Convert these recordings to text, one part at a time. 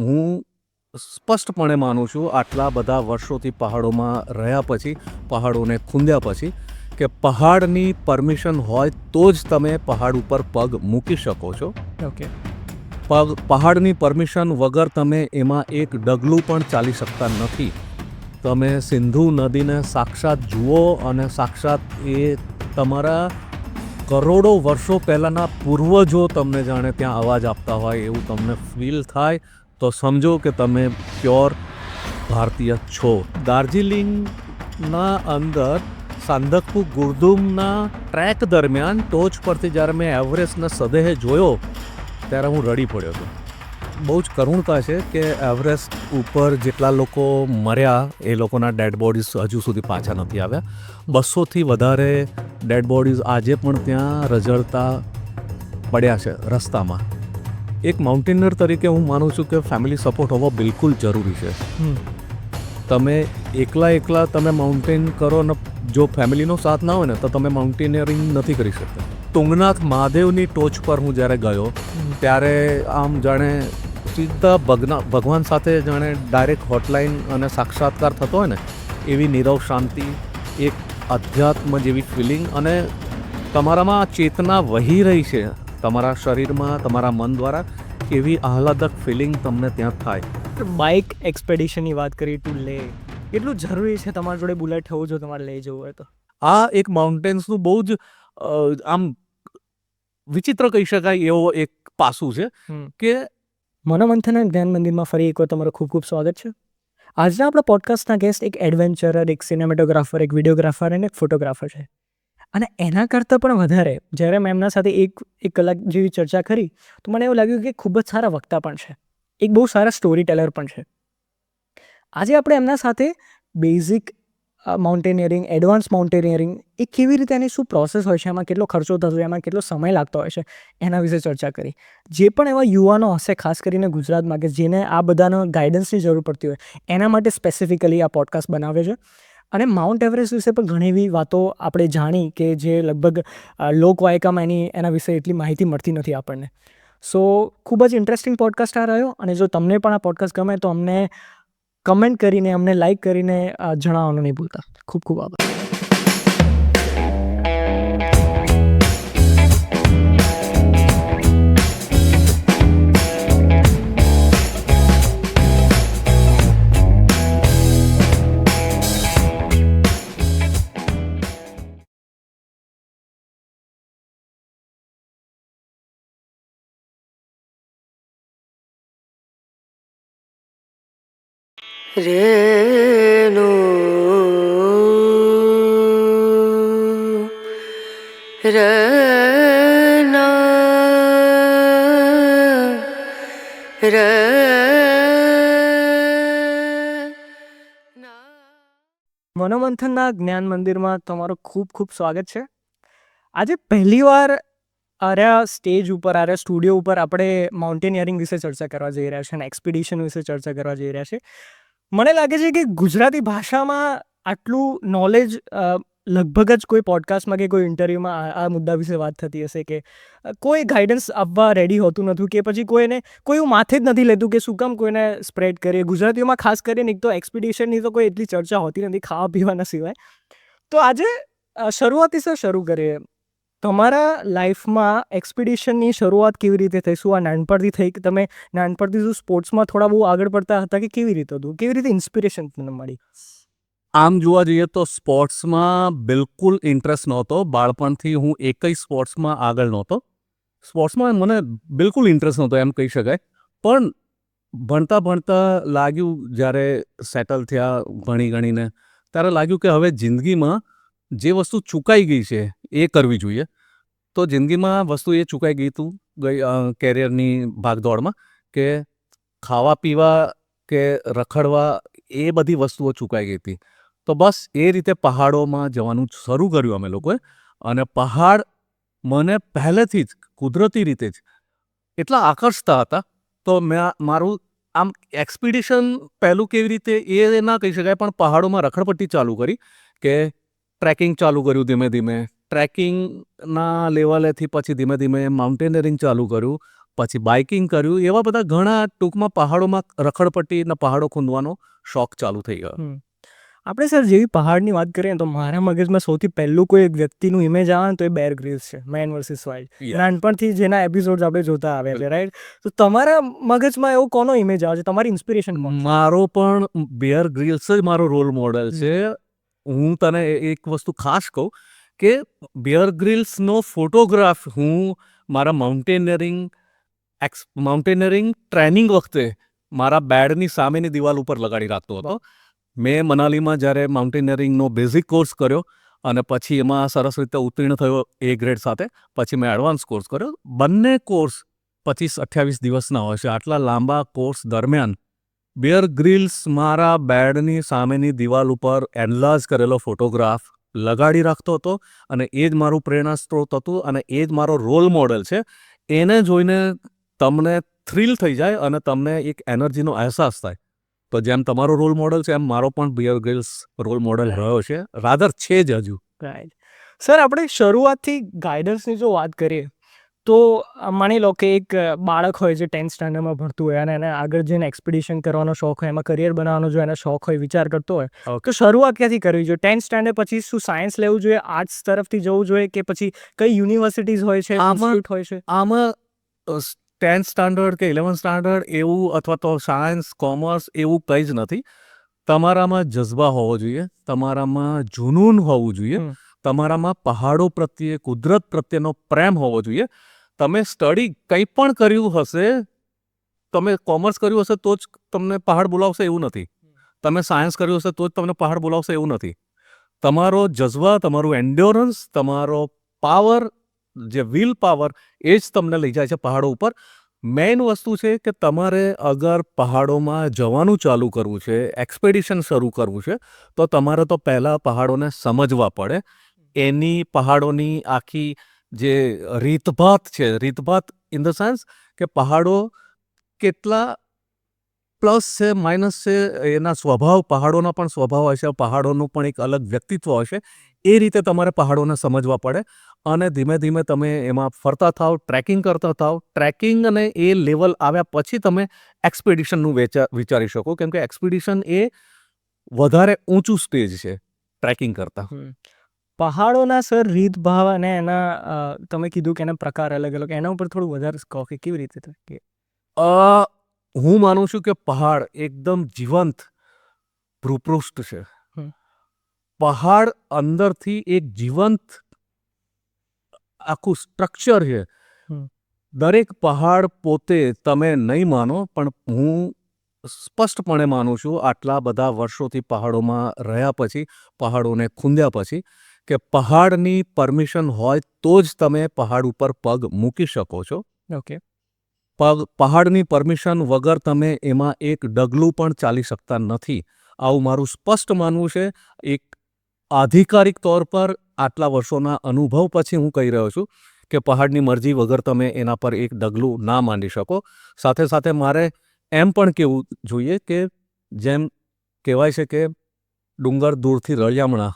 હું સ્પષ્ટપણે માનું છું આટલા બધા વર્ષોથી પહાડોમાં રહ્યા પછી, પહાડોને ખૂંદ્યા પછી, કે પહાડની પરમિશન હોય તો જ તમે પહાડ ઉપર પગ મૂકી શકો છો. ઓકે. પહાડની પરમિશન વગર તમે એમાં એક ડગલું પણ ચાલી શકતા નથી. તમે સિંધુ નદીને સાક્ષાત જુઓ અને સાક્ષાત એ તમારા કરોડો વર્ષો પહેલાંના પૂર્વજો તમને જાણે ત્યાં અવાજ આપતા હોય એવું તમને ફીલ થાય તો સમજો કે તમે પ્યોર ભારતીય છો. દાર્જિલિંગના અંદર સાંદકપુ ગુર્દુમના ટ્રેક દરમિયાન ટોચ પરથી જ્યારે મેં એવરેસ્ટને સદેહે જોયો ત્યારે હું રડી પડ્યો હતો. બહુ જ કરુણતા છે કે એવરેસ્ટ ઉપર જેટલા લોકો મર્યા એ લોકોના ડેડ બોડીઝ હજુ સુધી પાછા નથી આવ્યા. 200થી વધારે ડેડ બોડીઝ આજે પણ ત્યાં રઝળતા પડ્યા છે રસ્તામાં. એક માઉન્ટેનર તરીકે હું માનું છું કે ફેમિલી સપોર્ટ હોવો બિલકુલ જરૂરી છે. તમે એકલા તમે માઉન્ટેન કરો ને જો ફેમિલીનો સાથ ના હોય ને તો તમે માઉન્ટેનિયરિંગ નથી કરી શકતા. તુંગનાથ મહાદેવની ટોચ પર હું જ્યારે ગયો ત્યારે આમ જાણે સીધા ભગવાન સાથે જાણે ડાયરેક્ટ હોટલાઇન અને સાક્ષાત્કાર થતો હોય ને એવી નીરવ શાંતિ, એક અધ્યાત્મ જેવી ફિલિંગ, અને તમારામાં ચેતના વહી રહી છે તમારા શરીરમાં, તમારા મન દ્વારા, એવી આહલાદક ફિલિંગ તમને ત્યાં થાય. બાઇક એક્સપેડિશનની વાત કરી ટુ લેહ, એટલું જરૂરી છે તમારી જોડે બુલેટ હોવું જો તમારે લઈ જવું હોય તો? આ એક માઉન્ટેન્સનું બહુ જ આમ વિચિત્ર કહી શકાય એવો એક પાસું છે કે મનોમંથનના જ્ઞાન મંદિરમાં ફરી એકવાર તમારું ખૂબ ખૂબ સ્વાગત છે. આજના આપણા પોડકાસ્ટના ગેસ્ટ એક એડવેન્ચરર, એક સિનેમેટોગ્રાફર, એક વિડીયોગ્રાફર અને એક ફોટોગ્રાફર છે. અને એના કરતાં પણ વધારે જ્યારે મેં એમના સાથે એક કલાક જેવી ચર્ચા કરી તો મને એવું લાગ્યું કે ખૂબ જ સારા વક્તા પણ છે, એક બહુ સારા સ્ટોરી ટેલર પણ છે. આજે આપણે એમના સાથે બેઝિક માઉન્ટેનિયરિંગ, એડવાન્સ માઉન્ટેનિયરિંગ, એ કેવી રીતે એની શું પ્રોસેસ હોય છે, એમાં કેટલો ખર્ચો થતો હોય, એમાં કેટલો સમય લાગતો હોય છે, એના વિશે ચર્ચા કરી. જે પણ એવા યુવાનો હશે ખાસ કરીને ગુજરાતમાં કે જેને આ બધાનો ગાઈડન્સની જરૂર પડતી હોય એના માટે સ્પેસિફિકલી આ પોડકાસ્ટ બનાવે છે. અને માઉન્ટ એવરેસ્ટ વિશે પણ ઘણી એવી વાતો આપણે જાણી કે જે લગભગ લોકવાયકામાં એના વિશે એટલી માહિતી મળતી નથી આપણને. સો ખૂબ જ ઇન્ટરેસ્ટિંગ પોડકાસ્ટ આ રહ્યો. અને જો તમને પણ આ પોડકાસ્ટ ગમે તો અમને કમેન્ટ કરીને, અમને લાઇક કરીને જણાવવાનું નહીં ભૂલતા. ખૂબ ખૂબ આભાર. રેનો રના મનોમંથનના જ્ઞાન મંદિરમાં તમારું ખૂબ ખૂબ સ્વાગત છે. આજે પહેલીવાર આર્યા સ્ટેજ ઉપર, આર્યા સ્ટુડિયો ઉપર આપણે માઉન્ટેનિયરિંગ વિશે ચર્ચા કરવા જઈ રહ્યા છે અને એક્સપિડિશન વિશે ચર્ચા કરવા જઈ રહ્યા છે. મને લાગે છે કે ગુજરાતી ભાષામાં આટલું નોલેજ લગભગ જ કોઈ પોડકાસ્ટમાં કે કોઈ ઇન્ટરવ્યૂમાં આ મુદ્દા વિશે વાત થતી હશે કે કોઈ ગાઈડન્સ આપવા રેડી હોતું નથી, કે પછી કોઈ એવું માથે જ નથી લેતું કે શું કામ કોઈને સ્પ્રેડ કરીએ. ગુજરાતીઓમાં ખાસ કરીને એક તો એક્સપિડિશનની તો કોઈ એટલી ચર્ચા હોતી નથી ખાવા પીવાના સિવાય. તો આજે શરૂઆતી સર શરૂ કરીએ. તમારા લાઈફમાં એક્સપિડિશનની શરૂઆત કેવી રીતે થઈ? શું આ નાનપણથી થઈ કે તમે નાનપણથી શું સ્પોર્ટ્સમાં થોડા બહુ આગળ પડતા હતા કે કેવી રીતે હતું? કેવી રીતે ઇન્સ્પિરેશન તમને મળી? આમ જોવા જઈએ તો સ્પોર્ટ્સમાં બિલકુલ ઇન્ટરેસ્ટ નહોતો. બાળપણથી હું એકય સ્પોર્ટ્સમાં આગળ નહોતો. સ્પોર્ટ્સમાં મને બિલકુલ ઇન્ટરેસ્ટ નહોતો એમ કહી શકાય. પણ ભણતા લાગ્યું, જ્યારે સેટલ થયા ભણી ગણીને, ત્યારે લાગ્યું કે હવે જિંદગીમાં જે વસ્તુ ચૂકાઈ ગઈ છે એ કરવી જોઈએ. તો જિંદગીમાં વસ્તુ એ ચૂકાઈ ગઈ કેરિયરની ભાગદોડમાં કે ખાવા પીવા કે રખડવા, એ બધી વસ્તુઓ ચૂકાઈ ગઈ હતી. તો બસ એ રીતે પહાડોમાં જવાનું શરૂ કર્યું અમે લોકોએ. અને પહાડ મને પહેલેથી જ કુદરતી રીતે જ એટલા આકર્ષતા હતા. તો મેં મારું આમ એક્સપિડિશન પહેલું કેવી રીતે એ ના કહી શકાય, પણ પહાડોમાં રખડપટ્ટી ચાલુ કરી કે ટ્રેકિંગ ચાલુ કર્યું ધીમે ધીમે. ટ્રેકિંગના લેવલેથી પછી ધીમે ધીમે માઉન્ટેનિયરિંગ ચાલુ કર્યું. પછી બાઇકિંગ કર્યું, એવા બધા ઘણા ટૂંકમાં પહાડોમાં રખડપટ્ટી અને પહાડો ખૂંદવાનો શોખ ચાલુ થઈ ગયો. આપણે સર જેવી પહાડની વાત કરીએ તો મારા મગજમાં સૌથી પહેલું કોઈ એક વ્યક્તિનું ઇમેજ આવે ને તો એ બેર ગ્રીલ્સ છે, મેન વર્સિસ વાઇલ્ડ. નાનપણથી જેના એપિસોડ આપણે જોતા આવ્યા છે, રાઈટ? તો તમારા મગજમાં એવો કોનો ઇમેજ આવે છે, તમારી ઇન્સ્પિરેશન કોણ? મારો પણ બેર ગ્રીલ્સ જ મારો રોલ મોડેલ છે. હું તને એક વસ્તુ ખાસ કહું કે બેર ગ્રીલ્સનો ફોટોગ્રાફ હું મારા માઉન્ટેનિયરિંગ ટ્રેનિંગ વખતે મારા બેડની સામેની દિવાલ ઉપર લગાડી રાખતો હતો. મેં મનાલીમાં જ્યારે માઉન્ટેનિયરિંગનો બેઝિક કોર્સ કર્યો અને પછી એમાં સરસ રીતે ઉત્તીર્ણ થયો A ગ્રેડ સાથે, પછી મેં એડવાન્સ કોર્સ કર્યો. બંને કોર્સ 25-28 દિવસના હોય છે. આટલા લાંબા કોર્સ દરમિયાન બેર ગ્રીલ્સ મારા બેડની સામેની દિવાલ ઉપર એનલાર્જ કરેલો ફોટોગ્રાફ લગાડી રાખતો હતો અને એ જ મારું પ્રેરણા સ્ત્રોત હતું અને એ જ મારો રોલ મોડેલ છે. એને જોઈને તમને થ્રિલ થઈ જાય અને તમને એક એનર્જીનો અહેસાસ થાય. તો જેમ તમારો રોલ મોડેલ છે એમ મારો પણ બેર ગ્રીલ્સ રોલ મોડેલ રહ્યો છે, રાધર છે જ હજુ. રાઈટ. સર, આપણે શરૂઆતથી ગાઈડન્સની જો વાત કરીએ તો માની લો કે એક બાળક હોય જે 10th સ્ટાન્ડર્ડમાં ભણતું હોય અને એને આગળ જઈને એક્સપિડિશન કરવાનો શોખ હોય, એમાં કરિયર બનાવવાનો જો એને શોખ હોય, વિચાર કરતો હોય, તો શરૂઆત ક્યાંથી કરવી જોઈએ? 10th સ્ટાન્ડર્ડ પછી શું સાયન્સ લેવું જોઈએ, આર્ટ્સ તરફથી જવું જોઈએ, કે પછી કઈ યુનિવર્સિટીઝ હોય છે, ઇન્સ્ટિટ્યૂટ હોય છે? આમાં 10th સ્ટાન્ડર્ડ કે 11th સ્ટાન્ડર્ડ એવું અથવા તો સાયન્સ, કોમર્સ એવું કંઈ જ નથી. તમારામાં જઝ્બા હોવો જોઈએ, તમારામાં જુનૂન હોવું જોઈએ, તમારામાં પહાડો પ્રત્યે, કુદરત પ્રત્યેનો પ્રેમ હોવો જોઈએ. તમે સ્ટડી કંઈ પણ કર્યું હશે, તમે કોમર્સ કર્યું હશે તો જ તમને પહાડ બોલાવશે એવું નથી, તમે સાયન્સ કર્યું હશે તો જ તમને પહાડ બોલાવશે એવું નથી. તમારો જઝ્બા, તમારું એન્ડ્યોરન્સ, તમારો પાવર, જે વિલ પાવર, એ જ તમને લઈ જાય છે પહાડો ઉપર. મેઇન વસ્તુ છે કે તમારે અગર પહાડોમાં જવાનું ચાલુ કરવું છે, એક્સપેડિશન શરૂ કરવું છે, તો તમારે તો પહેલાં પહાડોને સમજવા પડે. એની પહાડોની આખી જે રીતભાત છે, રીતભાત ઇન ધ સેન્સ કે પહાડો કેટલા પ્લસ છે, માઇનસ છે, એના સ્વભાવ, પહાડોના પણ સ્વભાવ હોય છે, પહાડોનું પણ એક અલગ વ્યક્તિત્વ હોય છે. એ રીતે તમારે પહાડોને સમજવા પડે અને ધીમે ધીમે તમે એમાં ફરતા થાવ, ટ્રેકિંગ કરતા થાવ. ટ્રેકિંગ અને એ લેવલ આવ્યા પછી તમે એક્સપેડિશનનું વિચારી શકો, કેમ કે એક્સપેડિશન એ વધારે ઊંચું સ્ટેજ છે ટ્રેકિંગ કરતાં. પહાડોના સર રીતભાવ અને એના તમે કીધું કે એના પ્રકાર અલગ અલગ, એના ઉપર થોડું વધારે કહો કે કેવી રીતે થાય? હું માનું છું કે પહાડ એકદમ જીવંત ભૂપૃષ્ઠ છે. પહાડ અંદરથી એક જીવંત આખું સ્ટ્રક્ચર છે. દરેક પહાડ પોતે, તમે નહીં માનો પણ હું સ્પષ્ટપણે માનું છું આટલા બધા વર્ષોથી પહાડોમાં રહ્યા પછી, પહાડોને ખૂંદ્યા પછી, કે પહાડની પરમિશન હોય તો જ તમે પહાડ ઉપર પગ મૂકી શકો છો. ઓકે. પહાડની પરમિશન વગર તમે એમાં એક ડગલું પણ ચાલી શકતા નથી. આવું મારું સ્પષ્ટ માનવું છે. એક આધિકારિક તौर પર આટલા વર્ષોના અનુભવ પછી હું કહી રહ્યો છું કે પહાડની મરજી વગર તમે એના પર એક ડગલું ના માંડી શકો. સાથે સાથે મારે એમ પણ કહેવું જોઈએ કે જેમ કહેવાય છે કે ડુંગર દૂરથી રળિયામણા,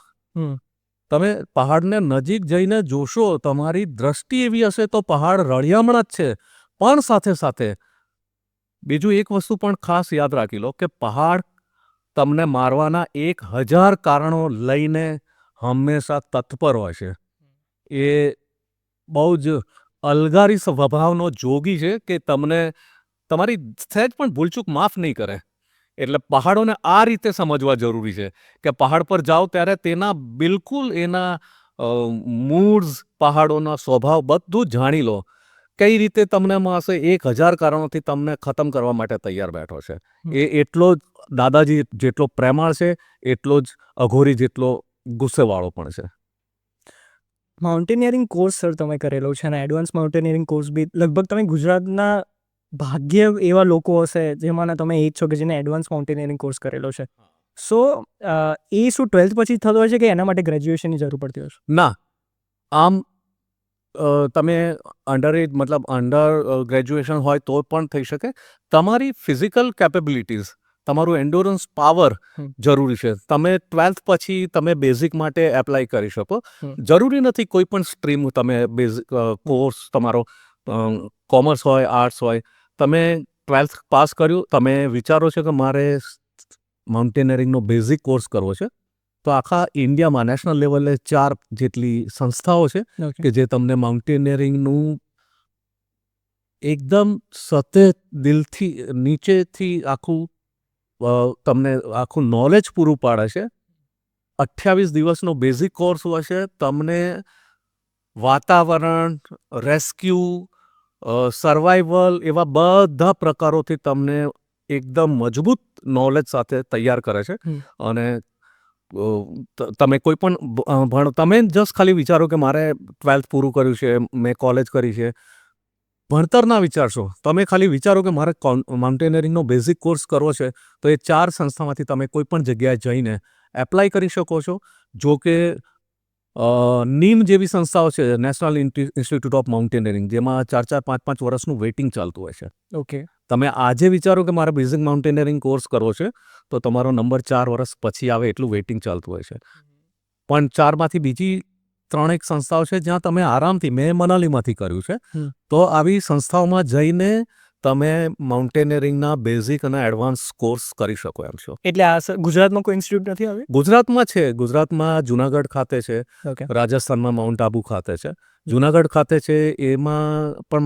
તમે પહાડને નજીક જઈને જોશો, તમારી દ્રષ્ટિ એવી હશે તો પહાડ રળિયામણા જ છે. પણ સાથે સાથે બીજું એક વસ્તુ પણ ખાસ યાદ રાખી લો કે પહાડ તમને મારવાના 1000 કારણો લઈને હંમેશા તત્પર હોય છે. એ બહુ જ અલગારી સ્વભાવનો જોગી છે કે તમને તમારી સહેજ પણ ભૂલચૂક માફ નહીં કરે. એટલે પહાડોને આ રીતે સમજવા જરૂરી છે કે પહાડ પર જાઓ ત્યારે તેના બિલકુલ એના મૂડ્સ, પહાડોના સ્વભાવ બધું જાણી લો. કઈ રીતે તમને માસે 1000 કારણોથી તમને ખતમ કરવા માટે તૈયાર બેઠો છે. એ એટલો જ દાદાજી જેટલો પ્રેમાળ છે, એટલો જ અઘોરી જેટલો ગુસ્સેવાળો પણ છે. માઉન્ટેનિયરિંગ કોર્સ સર તમે કરેલો છે અને એડવાન્સ માઉન્ટેનિયરિંગ કોર્સ બી લગભગ તમે ગુજરાતના ભાગ્ય એવા લોકો હશે જેમાંના તમે એ જ છો કે જેને એડવાન્સ માઉન્ટેનિયરિંગ કોર્સ કરેલો છે. સો એ શું 12th પછી થતો હોય છે કે એના માટે ગ્રેજ્યુએશનની જરૂર પડતી હોય છે? ના, આમ તમે અંડર ગ્રેજ્યુએશન હોય તો પણ થઈ શકે. તમારી ફિઝિકલ કેપેબિલિટીઝ, તમારું એન્ડોરન્સ પાવર જરૂરી છે. તમે 12th પછી તમે બેઝિક માટે એપ્લાય કરી શકો. જરૂરી નથી કોઈ પણ સ્ટ્રીમ તમે બેઝિક કોર્સ તમારો કોમર્સ હોય, આર્ટ્સ હોય, તમે 12th પાસ કર્યું, તમે વિચારો છો કે મારે માઉન્ટેનિયરિંગનો બેઝિક કોર્સ કરવો છે, તો આખા ઇન્ડિયામાં નેશનલ લેવલે 4 જેટલી સંસ્થાઓ છે કે જે તમને માઉન્ટેનિયરિંગનું એકદમ સતત દિલથી નીચેથી આખું તમને આખું નોલેજ પૂરું પાડે છે. 28 દિવસનો બેઝિક કોર્સ હોય છે. તમને વાતાવરણ, રેસ્ક્યુ, સર્વાઈવલ એવા બધા પ્રકારોથી તમને એકદમ મજબૂત નોલેજ સાથે તૈયાર કરે છે. અને તમે કોઈ પણ તમે જસ્ટ ખાલી વિચારો કે મારે 12th પૂરું કર્યું છે, મેં કોલેજ કરી છે, ભણતર ના વિચારશો, તમે ખાલી વિચારો કે મારે માઉન્ટેનિયરિંગનો બેઝિક કોર્સ કરવો છે, તો એ 4 સંસ્થામાંથી તમે કોઈ પણ જગ્યાએ જઈને એપ્લાય કરી શકો છો. જો કે નીમ જેવી સંસ્થાઓ છે, નેશનલ ઇન્સ્ટિટ્યૂટ ઓફ માઉન્ટેનિયરિંગ, જેમાં 4-4, 5-5 વર્ષનું વેઇટિંગ ચાલતું હોય છે. ઓકે. તમે આજે વિચારો કે મારે બેઝિક માઉન્ટેનિયરિંગ કોર્સ કરવો છે, તો તમારો નંબર 4 વર્ષ પછી આવે એટલું વેઇટિંગ ચાલતું હોય છે. પણ 4માંથી બીજી 3 સંસ્થાઓ છે જ્યાં તમે આરામથી, મેં મનાલીમાંથી કર્યું છે, તો આવી સંસ્થાઓમાં જઈને તમે માઉન્ટેનિયરિંગના બેઝિક અને એડવાન્સ કોર્સ કરી શકો એમ છો. એટલે આ ગુજરાતમાં કોઈ ઇન્સ્ટિટ્યૂટ નથી આવી? ગુજરાતમાં છે. ગુજરાતમાં જુનાગઢ ખાતે છે, ઓકે. રાજસ્થાનમાં માઉન્ટ આબુ ખાતે છે. જુનાગઢ ખાતે છે, એમાં પણ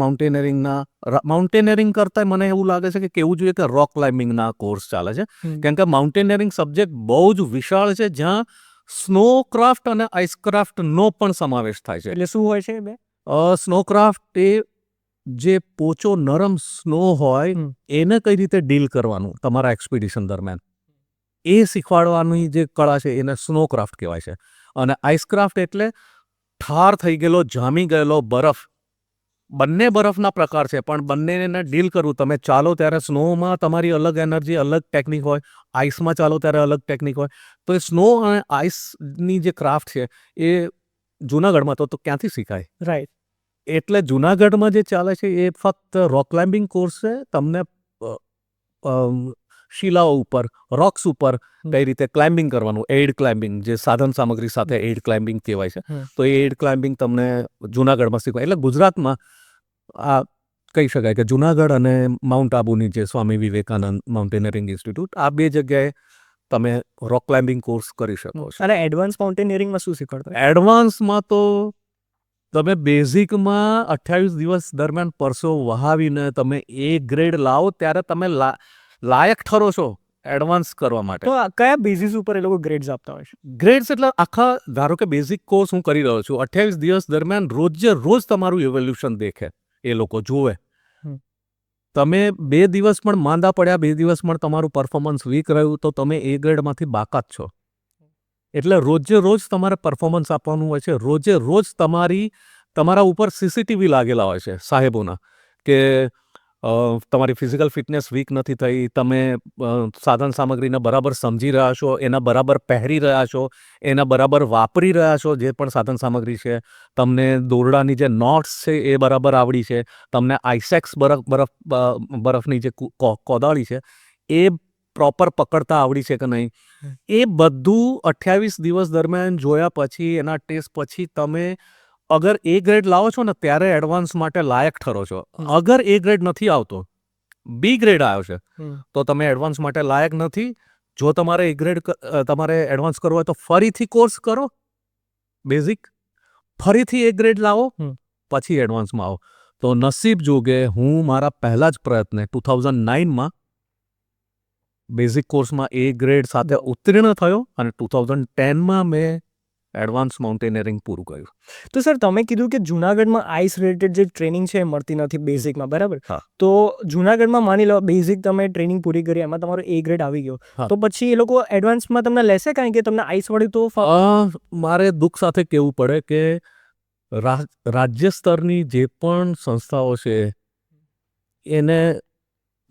માઉન્ટેનિયરિંગ કરતાં મને એવું લાગે છે કે કેવું જોઈએ કે રોક ક્લાઇમ્બિંગના કોર્સ ચાલે છે. કેમ કે માઉન્ટેનિયરિંગ સબ્જેક્ટ બહુ જ વિશાળ છે, જ્યાં સ્નોક્રાફ્ટ અને આઈસક્રાફ્ટનો પણ સમાવેશ થાય છે. એટલે શું હોય છે બે? સ્નોક્રાફ્ટ એ જે પોચો નરમ સ્નો હોય એને કઈ રીતે ડીલ કરવાનું તમારા એક્સપિડિશન દરમિયાન, એ શીખવાડવાની જે કળા છે એને સ્નોક્રાફ્ટ કહેવાય છે. અને આઈસક્રાફ્ટ એટલે ઠાર થઈ ગયેલો, જામી ગયેલો બરફ. બંને બરફના પ્રકાર છે, પણ બંનેને ડીલ કરવું. તમે ચાલો ત્યારે સ્નોમાં તમારી અલગ એનર્જી, અલગ ટેકનિક હોય, આઈસમાં ચાલો ત્યારે અલગ ટેકનિક હોય. તો એ સ્નો અને આઈસની જે ક્રાફ્ટ છે એ જુનાગઢમાં તો ક્યાંથી શીખાય? રાઈટ. એટલે જુનાગઢમાં જે ચાલે છે એ ફક્ત રોક ક્લાઇમ્બિંગ કોર્સ છે. તમને શિલાઓ ઉપર, રોક્સ ઉપર કઈ રીતે ક્લાઇમ્બિંગ કરવાનું, એઇડ ક્લાઇમ્બિંગ, જે સાધન સામગ્રી સાથે એઇડ ક્લાઇમ્બિંગ કહેવાય છે, તો એ એઇડ ક્લાઇમ્બિંગ તમને જુનાગઢમાં શીખવાય. એટલે ગુજરાતમાં આ કહી શકાય કે જુનાગઢ અને માઉન્ટ આબુની જે સ્વામી વિવેકાનંદ માઉન્ટેનિયરિંગ ઇન્સ્ટિટ્યૂટ, આ બે જગ્યાએ તમે રોક ક્લાઇમ્બિંગ કોર્સ કરી શકો છો. અને એડવાન્સ માઉન્ટેનિયરિંગમાં શું શીખવાડતા? એડવાન્સમાં તો તમે બેઝિકમાં 28 દિવસ દરમિયાન પરસો વહાવીને તમે એ ગ્રેડ લાવો ત્યારે તમે લાયક ઠરો છો એડવાન્સ કરવા માટે. તો કયા બેઝિસ ઉપર એ લોકો ગ્રેડ્સ આપતા હોય છે? ગ્રેડ્સ એટલે આખા, ધારો કે બેઝિક કોર્સ હું કરી રહ્યો છું, 28 દિવસ દરમિયાન રોજે રોજ તમારું ઇવોલ્યુશન દેખે, એ લોકો જોવે. તમે 2 દિવસ પણ માંદા પડ્યા, 2 દિવસ પણ તમારું પરફોર્મન્સ વીક રહ્યું, તો તમે એ ગ્રેડમાંથી બાકાત છો. એટલે રોજે રોજ તમારે પરફોર્મન્સ આપવાનું હોય છે. રોજે રોજ તમારા ઉપર સીસીટીવી લાગેલા હોય છે સાહેબોના, કે તમારી ફિઝિકલ ફિટનેસ વીક નથી થઈ, તમે સાધન સામગ્રીને બરાબર સમજી રહ્યા છો, એના બરાબર પહેરી રહ્યા છો, એના બરાબર વાપરી રહ્યા છો, જે પણ સાધન સામગ્રી છે, તમને દોરડાની જે નોટ્સ છે એ બરાબર આવડી છે, તમને આઈસેક્સ બરફની જે કોદાળી છે એ પ્રોપર પકડતા આવડી છે કે નહીં, એ બધું 28 દિવસ દરમિયાન જોયા પછી, એના ટેસ્ટ પછી તમે અગર એ ગ્રેડ લાવો છો ને ત્યારે એડવાન્સ માટે લાયક ઠરો છો. અગર એ ગ્રેડ નથી આવતો, બી ગ્રેડ આવ્યો છે, તો તમે એડવાન્સ માટે લાયક નથી. જો તમારે એ ગ્રેડ તમારે એડવાન્સ કરવો હોય તો ફરીથી કોર્સ કરો બેઝિક, ફરીથી એ ગ્રેડ લાવો, પછી એડવાન્સમાં આવો. તો નસીબ જોગે હું મારા પહેલા જ પ્રયત્ને 2009માં બેઝિક કોર્સમાં એ ગ્રેડ સાથે ઉત્તીર્ણ થયો અને 2010માં મેં એડવાન્સ માઉન્ટેનિયરિંગ પૂરું કર્યું. તો સર, તમે કીધું કે જુનાગઢમાં આઈસ રિલેટેડ જે ટ્રેનિંગ છે એ મળતી નથી બેઝિકમાં, બરાબર? હા. તો જુનાગઢમાં માની લો બેઝિક તમે ટ્રેનિંગ પૂરી કરી, એમાં તમારો એ ગ્રેડ આવી ગયો, તો પછી એ લોકો એડવાન્સમાં તમને લેશે, કારણ કે તમને આઈસ વાળી તો મારે દુઃખ સાથે કહેવું પડે કે રાજ્ય સ્તરની જે પણ સંસ્થાઓ છે એને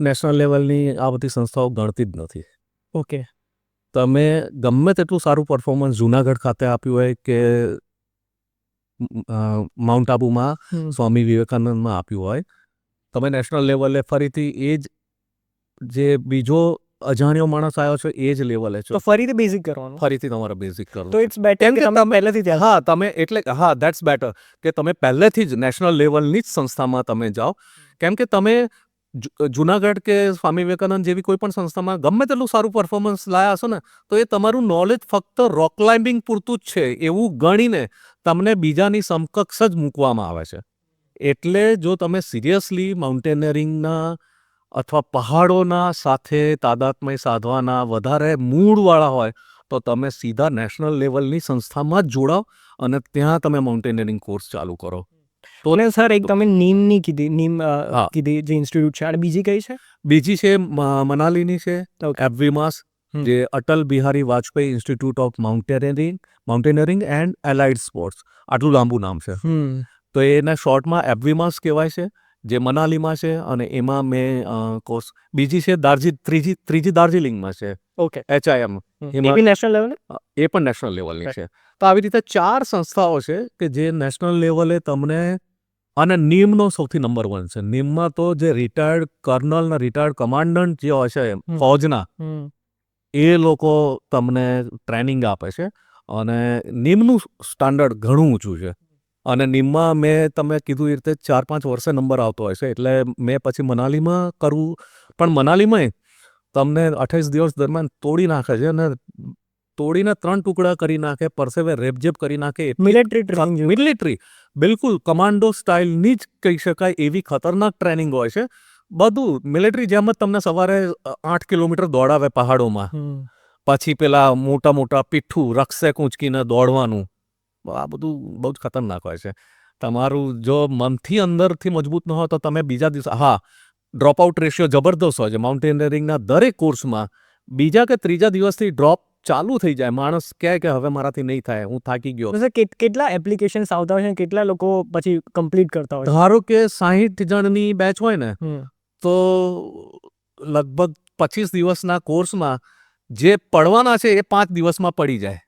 નેશનલ લેવલની આ બધી સંસ્થાઓ ગણતી જ નથી. ઓકે. તમે ગમે તેટલું સારું પરફોર્મન્સ જુનાગઢ ખાતે આપ્યું હોય કે માઉન્ટ આબુમાં સ્વામી વિવેકાનંદમાં આપ્યું હોય, તમે નેશનલ લેવલે ફરીથી એ જ જે બીજો અજાણ્યો માણસ આવ્યો છો એ જ લેવલે છો, તો ફરીથી બેઝિક કરવાનું, ફરીથી તમારે બેઝિક કરવું. તો ઇટ્સ બેટર કે તમે પહેલેથી ત્યાં. હા તમે એટલે હા દેટ્સ બેટર કે તમે પહેલેથી જ નેશનલ લેવલની જ સંસ્થામાં તમે જાઓ, કેમ કે તમે જુનાગઢ કે સ્વામી વિવેકાનંદ જેવી કોઈ પણ સંસ્થામાં ગમે તેટલું સારું પરફોર્મન્સ લાયા હશો ને તો એ તમારું નોલેજ ફક્ત રોક ક્લાઇમ્બિંગ પૂરતું જ છે એવું ગણીને તમને બીજાની સમકક્ષ જ મૂકવામાં આવે છે. એટલે જો તમે સિરિયસલી માઉન્ટેનિયરિંગના અથવા પહાડોના સાથે તાદાત્મ્ય સાધવાના વધારે મૂળવાળા હોય તો તમે સીધા નેશનલ લેવલની સંસ્થામાં જ જોડાઓ અને ત્યાં તમે માઉન્ટેનિયરિંગ કોર્સ ચાલુ કરો. તો ને સર એક તમે નીમની કીધી, નીમ હા. કીધી જે ઇન્સ્ટિટ્યૂટ છે, અને બીજી કઈ છે? બીજી છે મનાલીની છે Okay. એબવીમાસ, જે Atal Bihari Vajpayee institute of mountaineering and allied sports, આટલું લાંબુ નામ છે. તો એને શોર્ટમાં એબવીમાસ કહેવાય છે, જે મનાલીમાં છે, અને એમાં મેં કોર્સ બીજી છે ત્રીજી દાર્જિલિંગમાં છે, ઓકે, HIM, એ બી નેશનલ લેવલે? એ પણ નેશનલ લેવલની છે. તો આવી રીતે 4 સંસ્થાઓ છે કે જે નેશનલ લેવલે તમને, અને નીમનો સૌથી નંબર 1 છે. નીમમાં તો જે રિટાયર્ડ કર્નલ ને રિટાયર્ડ કમાન્ડન્ટ જે હોય છે ફૌજના, એ લોકો તમને ટ્રેનિંગ આપે છે, અને નીમનું સ્ટાન્ડર્ડ ઘણું ઊંચું છે. અને નીમમાં મેં તમે કીધું એ રીતે 4-5 વર્ષે નંબર આવતો હોય છે, એટલે મેં પછી મનાલીમાં કરવું, પણ મનાલીમાં તમને 28 દિવસ દરમિયાન તોડી નાખે છે, અને તોડીને 3 ટુકડા કરી નાખે, પરસેવે રેપઝેપ કરી નાખે. Military training. મિલિટરી બિલકુલ કમાન્ડો સ્ટાઇલની જ કહી શકાય એવી ખતરનાક ટ્રેનિંગ હોય છે. બધું મિલિટરી જેમ જ તમને સવારે 8 કિલોમીટર દોડાવે પહાડોમાં, પછી પેલા મોટા મોટા પીઠું રક્ષક ઊંચકીને દોડવાનું, આ બધું બહુ જ ખતરનાક હોય છે. તમારું જો મનથી અંદરથી મજબૂત ન હોય તો તમે બીજા દિવસે, હા, ડ્રોપ આઉટ રેશિયો જબરદસ્ત હોય છે માઉન્ટેનિયરિંગના દરેક કોર્સમાં. બીજા કે ત્રીજા દિવસથી ડ્રોપ ચાલુ થઈ જાય, માણસ કહે કે હવે મારાથી નહીં થાય, હું થાકી ગયો. તો સર કેટલા એપ્લિકેશન્સ આવતા હોય છે, કેટલા લોકો પછી કમ્પ્લીટ કરતા હોય છે? ધારો કે 60 જણની બેચ હોય ને, તો લગભગ 25 દિવસના કોર્સમાં જે પડવાના છે એ 5 દિવસમાં પડી જાય.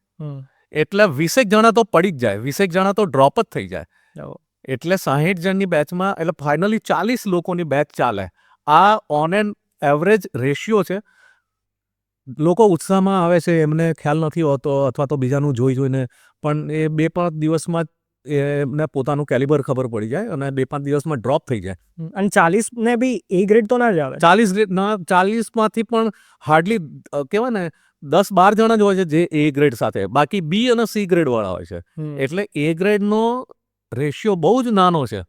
એટલે 20 જણા તો પડી જ જાય, 20 જણા તો ડ્રોપ જ થઈ જાય. એટલે 60 જણની બેચમાં, એટલે ફાઇનલી 40 લોકોની બેચ ચાલે. આ ઓન એન એવરેજ રેશિયો છે. લોકો ઉત્સાહમાં આવે છે, એમને ખ્યાલ નથી હોતો, અથવા તો બીજાનું જોઈને, પણ એ 2-5 દિવસમાં એમને પોતાનું કેલિબર ખબર પડી જાય અને 2-5 દિવસમાં ડ્રોપ થઈ જાય. અને 40 ને બી એ ગ્રેડ તો ના જ આવે? 40માંથી પણ હાર્ડલી કહેવાય ને 10-12 જણા જ હોય છે જે એ ગ્રેડ સાથે, બાકી બી અને સી ગ્રેડ વાળા હોય છે. એટલે એ ગ્રેડનો રેશિયો બહુ જ નાનો છે.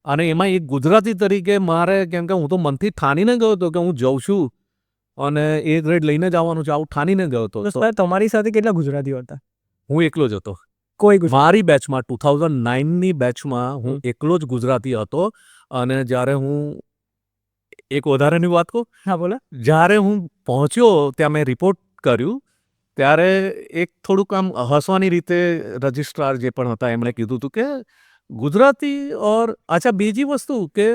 અને એમાં એક ગુજરાતી તરીકે મારે, કેમ કે હું તો મનથી ઠાનીને ગયો હતો કે હું જઉં છું અને એ ગ્રેડ લઈને જ આવવાનું છે, આવું ઠાનીને ગયો હતો. સર તમારી સાથે કેટલા ગુજરાતીઓ હતા? હું એકલો જ હતો. કોઈ મારી બેચમાં 2009ની બેચમાં હું એકલો જ ગુજરાતી હતો. અને જ્યારે હું એક વધારેની વાત કહું, હા બોલો. જ્યારે હું પહોંચ્યો ત્યાં મેં રિપોર્ટ કર્યું, ત્યારે એક થોડુંક આમ હસવાની રીતે રજિસ્ટ્રાર જે પણ હતા એમણે કીધું હતું કે ગુજરાતી, ઓર અચ્છા બીજી વસ્તુ કે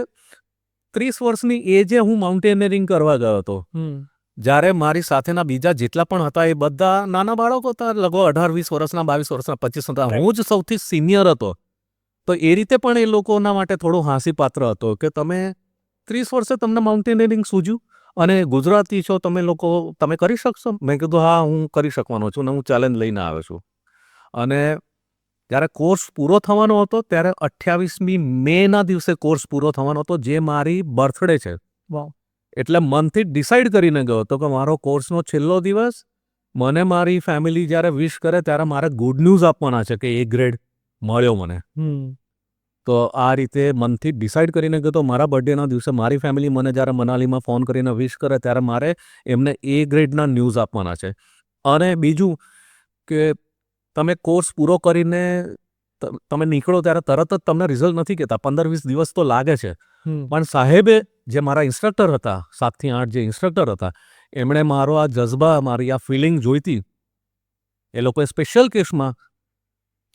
30 વર્ષની એજે હું માઉન્ટેનિયરિંગ કરવા ગયો હતો. જ્યારે મારી સાથેના બીજા જેટલા પણ હતા એ બધા નાના બાળકો હતા, લગભગ 18-20 વર્ષના, 22 વર્ષના, 25 હતા. હું જ સૌથી સિનિયર હતો. તો એ રીતે પણ એ લોકોના માટે થોડો હાંસી પાત્ર હતો કે તમે 30 વર્ષે તમને માઉન્ટેનિયરિંગ સૂઝ્યું અને ગુજરાતી છો તમે લોકો, તમે કરી શકશો? મેં કીધું હા, હું કરી શકવાનો છું ને હું ચેલેન્જ લઈને આવ્યો છું. અને જ્યારે કોર્સ પૂરો થવાનો હતો ત્યારે 28મી મેના દિવસે કોર્સ પૂરો થવાનો હતો, જે મારી બર્થડે છે. એટલે મનથી ડિસાઈડ કરીને ગયો હતો કે મારો કોર્સનો છેલ્લો દિવસ, મને મારી ફેમિલી જ્યારે વિશ કરે ત્યારે મારે ગુડ ન્યૂઝ આપવાના છે કે એ ગ્રેડ મળ્યો મને. તો આ રીતે મનથી ડિસાઈડ કરીને ગયો તો મારા બર્થડેના દિવસે મારી ફેમિલી મને જ્યારે મનાલીમાં ફોન કરીને વિશ કરે ત્યારે મારે એમને એ ગ્રેડના ન્યૂઝ આપવાના છે. અને બીજું કે તમે કોર્સ પૂરો કરીને તમે નીકળો ત્યારે તરત જ તમને રિઝલ્ટ નથી કહેતા, 15-20 દિવસ તો લાગે છે. પણ સાહેબે, જે મારા ઇન્સ્ટ્રક્ટર હતા, 7 થી 8 જે ઇન્સ્ટ્રક્ટર હતા, એમણે મારો આ જજ્બા, મારી આ ફિલિંગ જોઈતી. એ લોકોએ સ્પેશિયલ કેસમાં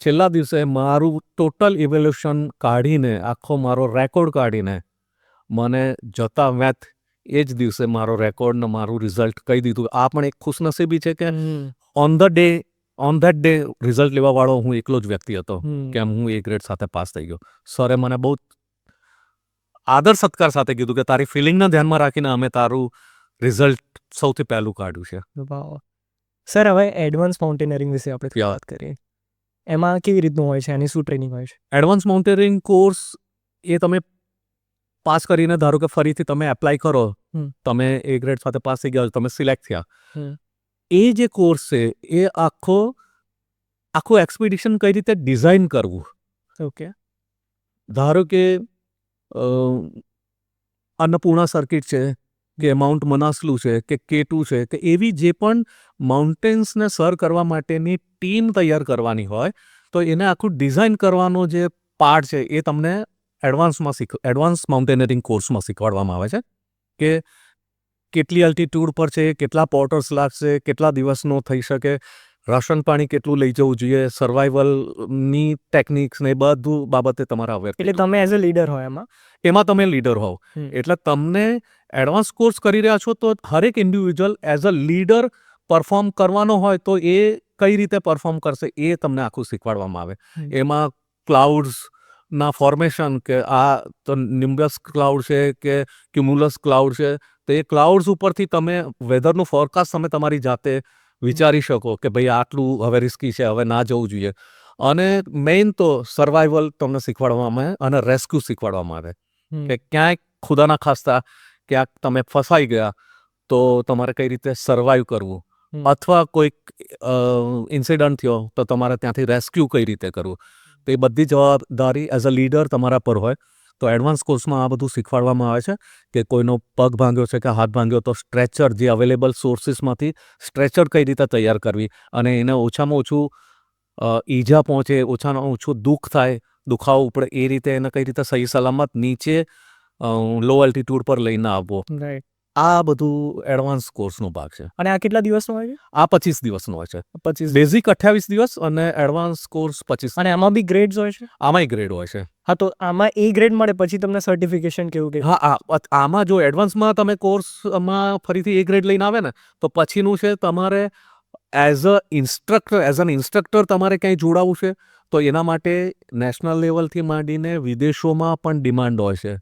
છેલ્લા દિવસે મારું ટોટલ ઇવેલ્યુશન કાઢીને, આખો મારો રેકોર્ડ કાઢીને મને જતા વેત એ જ દિવસે મારો રેકોર્ડ ને મારું રિઝલ્ટ કહી દીધું. આ પણ એક ખુશનસીબી છે કે ઓન ધેટ ડે રિઝલ્ટ લેવાવાળો હું એકલો જ વ્યક્તિ હતો કે હું એ ગ્રેડ સાથે પાસ થઈ ગયો. સરે મને બહુ આદર સત્કાર સાથે કીધું કે તારી ફિલિંગને ધ્યાનમાં રાખીને અમે તારું રિઝલ્ટ સૌથી પહેલું કાઢ્યું છે. વાવ. સર હવે એડવાન્સ માઉન્ટેનિયરિંગ વિશે આપણે થોડી વાત કરીએ. એમાં કેવી રીતનું હોય છે, એની શું ટ્રેનિંગ હોય છે? એડવાન્સ માઉન્ટેનિયરિંગ કોર્સ એ તમે પાસ કરીને ધારો કે ફરીથી તમે એપ્લાય કરો, તમે એ ગ્રેડ સાથે પાસ થઈ ગયા, તમે સિલેક્ટ થયા, એ જે કોર્સ છે એ આખું એક્સપિડિશન કઈ રીતે ડિઝાઇન કરવું. ઓકે. ધારો કે અન્નપૂર્ણા સર્કિટ છે કે માઉન્ટ મનાસલુ છે કે K2 છે કે એવી જે પણ માઉન્ટેન્સને સર કરવા માટેની ટીમ તૈયાર કરવાની હોય, તો એને આખું ડિઝાઇન કરવાનો જે પાર્ટ છે એ તમને એડવાન્સ માઉન્ટેનિયરિંગ કોર્સમાં શીખવાડવામાં આવે છે કે કેટલી અલ્ટિટ્યૂડ પર છે, કેટલા પોર્ટર્સ લાગશે, કેટલા દિવસનો થઈ શકે, રાશન પાણી કેટલું લઈ જવું જોઈએ, સર્વાઈવલની ટેકનિક્સ ને બધું બાબતે તમારા અવેર. એટલે તમે એઝ અ લીડર હોય એમાં તમે લીડર હોવ. એટલે તમને એડવાન્સ કોર્સ કરી રહ્યા છો તો હરેક individual as a leader perform કરવાનો હોય તો એ કઈ રીતે પરફોર્મ કરશે એ તમને આખું શીખવાડવામાં આવે. એમાં ક્લાઉડ્સના ફોર્મેશન, કે આ તો નિમ્બસ ક્લાઉડ છે કે ક્યુમ્યુલસ ક્લાઉડ છે, તો એ ક્લાઉડ્સ ઉપરથી તમે વેધરનું ફોરકાસ્ટ તમે તમારી જાતે વિચારી શકો કે ભાઈ આટલું હવે રિસ્કી છે, હવે ના જવું જોઈએ. અને મેઇન તો સર્વાઈવલ તમને શીખવાડવામાં આવે અને રેસ્ક્યુ શીખવાડવામાં આવે કે ક્યાંય ખુદાના ખાસ્તા ક્યાંક તમે ફસાઈ ગયા તો તમારે કઈ રીતે સર્વાઈવ કરવું, અથવા કોઈક ઇન્સિડન્ટ થયો તો તમારે ત્યાંથી રેસ્ક્યુ કઈ રીતે કરવું. તો એ બધી જવાબદારી એઝ અ લીડર તમારા પર હોય. તો એડવાન્સ કોર્સમાં આ બધું શીખવાડવામાં આવે છે કે કોઈનો પગ ભાંગ્યો છે કે હાથ ભાંગ્યો તો સ્ટ્રેચર, જે અવેલેબલ સોર્સિસમાંથી સ્ટ્રેચર કઈ રીતે તૈયાર કરવી અને એને ઓછામાં ઓછું ઈજા પહોંચે, ઓછામાં ઓછું દુઃખ થાય, દુખાવો ઉપડે એ રીતે એને કઈ રીતે સહી સલામત નીચે લો એલ્ટિટ્યૂડ પર લઈને આવવો. રાઈટ. આ બધું એડવાન્સ કોર્સનો ભાગ છે. અને આ કેટલા દિવસનો હોય છે? આ 25 દિવસનો હોય છે. 25. બેઝિક 28 દિવસ અને એડવાન્સ કોર્સ 25. અને આમાં બી ગ્રેડ્સ હોય છે? આમાંય ગ્રેડ હોય છે. હા, તો આમાં એ ગ્રેડ મળે પછી તમને સર્ટિફિકેશન કેવું કે? હા, આમાં જો એડવાન્સમાં તમે કોર્સમાં ફરીથી એ ગ્રેડ લઈને આવે ને તો પછીનું છે તમારે એઝ એન ઇન્સ્ટ્રક્ટર તમારે ક્યાંય જોડાવવું છે તો એના માટે નેશનલ લેવલથી માંડીને વિદેશોમાં પણ ડિમાન્ડ હોય છે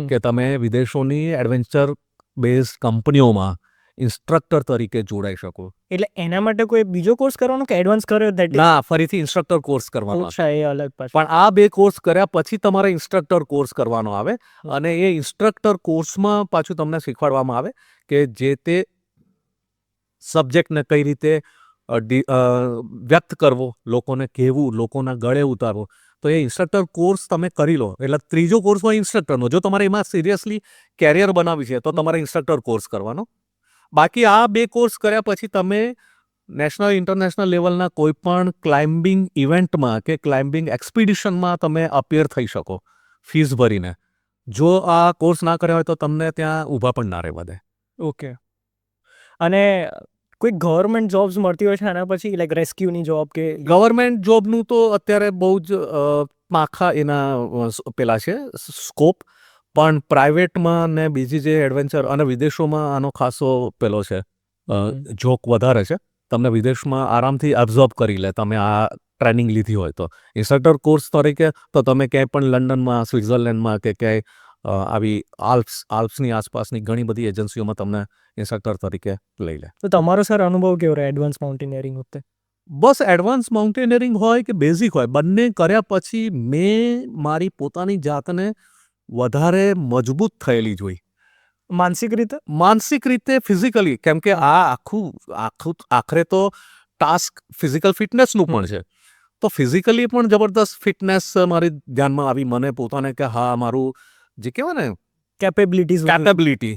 કે તમે વિદેશોની એડવેન્ચર બેઝ કંપનીઓમાં ઇન્સ્ટ્રક્ટર તરીકે જોડાઈ શકો. એટલે એના માટે કોઈ બીજો કોર્સ કરવાનો કે એડવાન્સ કર્યો that is? ના, ફરીથી ઇન્સ્ટ્રક્ટર કોર્સ કરવાનો. અચ્છા, એ અલગ પાછું. પણ આ બે કોર્સ કર્યા પછી તમારે ઇન્સ્ટ્રક્ટર કોર્સ કરવાનો આવે અને એ ઇન્સ્ટ્રક્ટર કોર્સમાં પાછું તમને શીખવાડવામાં આવે કે જે તે સબ્જેક્ટને કઈ રીતે વ્યક્ત કરવો, લોકોને કહેવું, લોકોના ગળે ઉતારવો. તો એ ઇન્સ્ટ્રક્ટર કોર્સ તમે કરી લો એટલે ત્રીજો કોર્સ હોય ઇન્સ્ટ્રક્ટરનો. જો તમારે એમાં સિરિયસલી કેરિયર બનાવી છે તો તમારે ઇન્સ્ટ્રક્ટર કોર્સ કરવાનો. બાકી આ બે કોર્સ કર્યા પછી તમે નેશનલ ઇન્ટરનેશનલ લેવલના કોઈ પણ ક્લાઇમ્બિંગ ઇવેન્ટમાં કે ક્લાઇમ્બિંગ એક્સપિડિશનમાં તમે અપિયર થઈ શકો ફીસ ભરીને. જો આ કોર્સ ના કર્યા હોય તો તમને ત્યાં ઊભા પણ ના રહેવા દે. ઓકે. અને કોઈ ગવર્મેન્ટ જોબ્સ મળતી હોય છે આના પછી, લાઈક રેસ્ક્યુની જોબ કે? ગવર્મેન્ટ જોબનું તો અત્યારે બહુ જ માખા એના પેલા છે સ્કોપ, પણ પ્રાઇવેટમાં ને બીજી જે એડવેન્ચર અને વિદેશોમાં આનો ખાસો પેલો છે, જોક વધારે છે. તમને વિદેશમાં આરામથી એબ્ઝોર્બ કરી લે તમે આ ટ્રેનિંગ લીધી હોય તો. ઇન્સ્ટ્રક્ટર કોર્સ તરીકે તો તમે ક્યાંય પણ લંડનમાં, સ્વિટ્ઝરલેન્ડમાં કે ક્યાંય આવી આલ્પ્સની આસપાસની ઘણી બધી એજન્સીઓમાં તમને ઇન્સ્ટ્રક્ટર તરીકે લઈ લે. તો તમારો સર અનુભવ કેવો રહ્યો એડવાન્સ માઉન્ટેનિયરિંગ વખતે? બસ એડવાન્સ માઉન્ટેનિયરિંગ હોય કે બેઝિક હોય, બંને કર્યા પછી મેં મારી પોતાની જાતને વધારે મજબૂત થયેલી જોઈ. માનસિક રીતે? માનસિક રીતે, ફિઝિકલી. કેમ કે આ આખરે તો ટાસ્ક ફિઝિકલ ફિટનેસનું પણ છે. તો ફિઝિકલી પણ જબરદસ્ત ફિટનેસ મારી ધ્યાનમાં આવી મને પોતાને કે હા, મારું જે કહેવાય ને કેપેબિલિટી,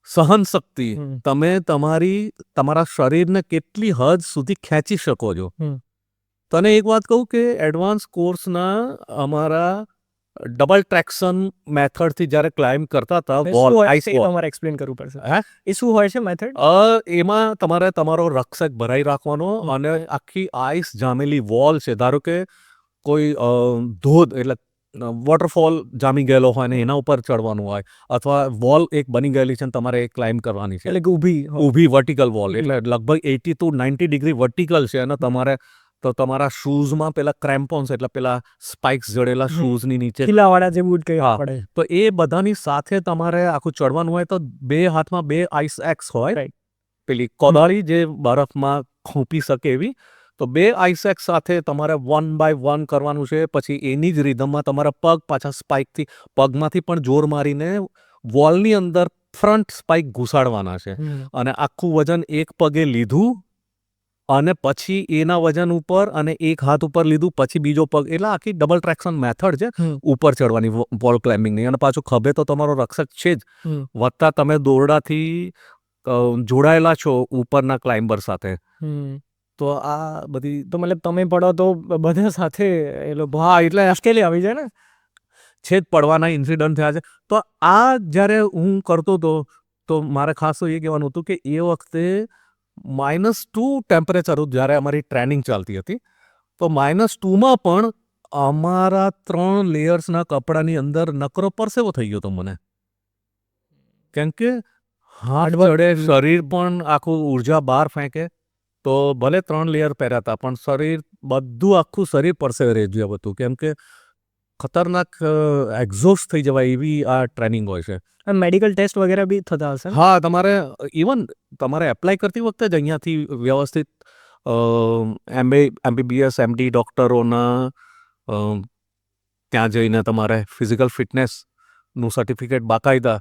સહન શક્તિ, તમે તમારા શરીરને કેટલી હદ સુધી ખેંચી શકો છો. તને એક વાત કહું કે એડવાન્સ કોર્સના અમારા ડબલ ટ્રેક્શન મેથડથી જ્યારે ક્લાઇમ્બ કરતા હતા વોલ, આઈસ વોલ, તમારે એક્સપ્લેન કરવું પડશે. હે, એ શું હોય છે મેથડ? એમાં તમારે તમારો રક્ષક ભરાઈ રાખવાનો અને આખી આઈસ જામેલી વોલ છે, ધારો કે કોઈ ધોધ એટલે વોટરફોલ જામી ગયેલો હોય ને એના ઉપર ચડવાનું હોય, અથવા વોલ એક બની ગયેલી છે ને તમારે એ ક્લાઇમ્બ કરવાની છે, એટલે ઊભી વર્ટિકલ વોલ, એટલે લગભગ 80 to 90 ડિગ્રી વર્ટિકલ છે અને તમારે તો તમારા શૂઝમાં પેલા ક્રેમ્પોન્સ એટલે પેલા સ્પાઇક્સ જડેલા શૂઝની નીચે ખીલાવાળા જે બૂટ કહી હા. પડે. તો એ બધાની સાથે તમારે આખું ચડવાનું હોય તો 2 હાથમાં 2 આઈસ એક્સ હોય, Right. પેલી કોદાળી જે બરફમાં ખૂંપી શકે એવી. તો 2 આઈસ એક્સ સાથે તમારે 1 બાય 1 કરવાનું છે. પછી એની જ રિધમમાં તમારા પગ પાછા સ્પાઇકથી પગમાંથી પણ જોર મારીને વોલની અંદર ફ્રન્ટ સ્પાઇક ઘુસાડવાના છે. અને આખું વજન એક પગે લીધું અને પછી એના વજન ઉપર અને એક હાથ ઉપર લીધું પછી બીજો પગ, એટલે આખી ડબલ ટ્રેક્શન મેથડ છે ઉપર ચડવાની વોલ ક્લાઇમ્બિંગની. અને પાછું ખભે તો તમારો રક્ષક છે જ, વત્તા તમે દોરડાથી જોડાયેલા છો ઉપરના ક્લાઇમ્બર સાથે. તો આ બધી તો મતલબ તમે પડો તો બધા સાથે એ લોકો હા એટલે મુશ્કેલી આવી જાય ને. છે જ પડવાના ઇન્સિડન્ટ થયા છે. તો આ જ્યારે હું કરતો હતો તો મારે ખાસ તો એ કહેવાનું હતું કે એ વખતે -2 ટેમ્પરેચર હતું જ્યારે અમારી ટ્રેનિંગ ચાલતી હતી. તો -2માં પણ અમારા 3 લેયર્સના કપડાની અંદર નકરો પરસેવો થઈ ગયો હતો મને. કેમ કે હાથ વડે શરીર પણ આખું ઉર્જા બહાર ફેંકે. તો ભલે 3 લેયર પહેર્યા હતા પણ શરીર બધું આખું શરીર પરસેવે રેજ્યું હતું. કેમ કે ખતરનાક એક્ઝોસ્ટ થઈ જવાય એવી આ ટ્રેનિંગ હોય છે. મેડિકલ ટેસ્ટ વગેરે બી થતા હશે ને? હા, તમારે ઇવન તમારે એપ્લાય કરતી વખતે જ અહીંયાથી વ્યવસ્થિત MBBS MD ડૉક્ટરોના ત્યાં જઈને તમારે ફિઝિકલ ફિટનેસનું સર્ટિફિકેટ બાકાયદા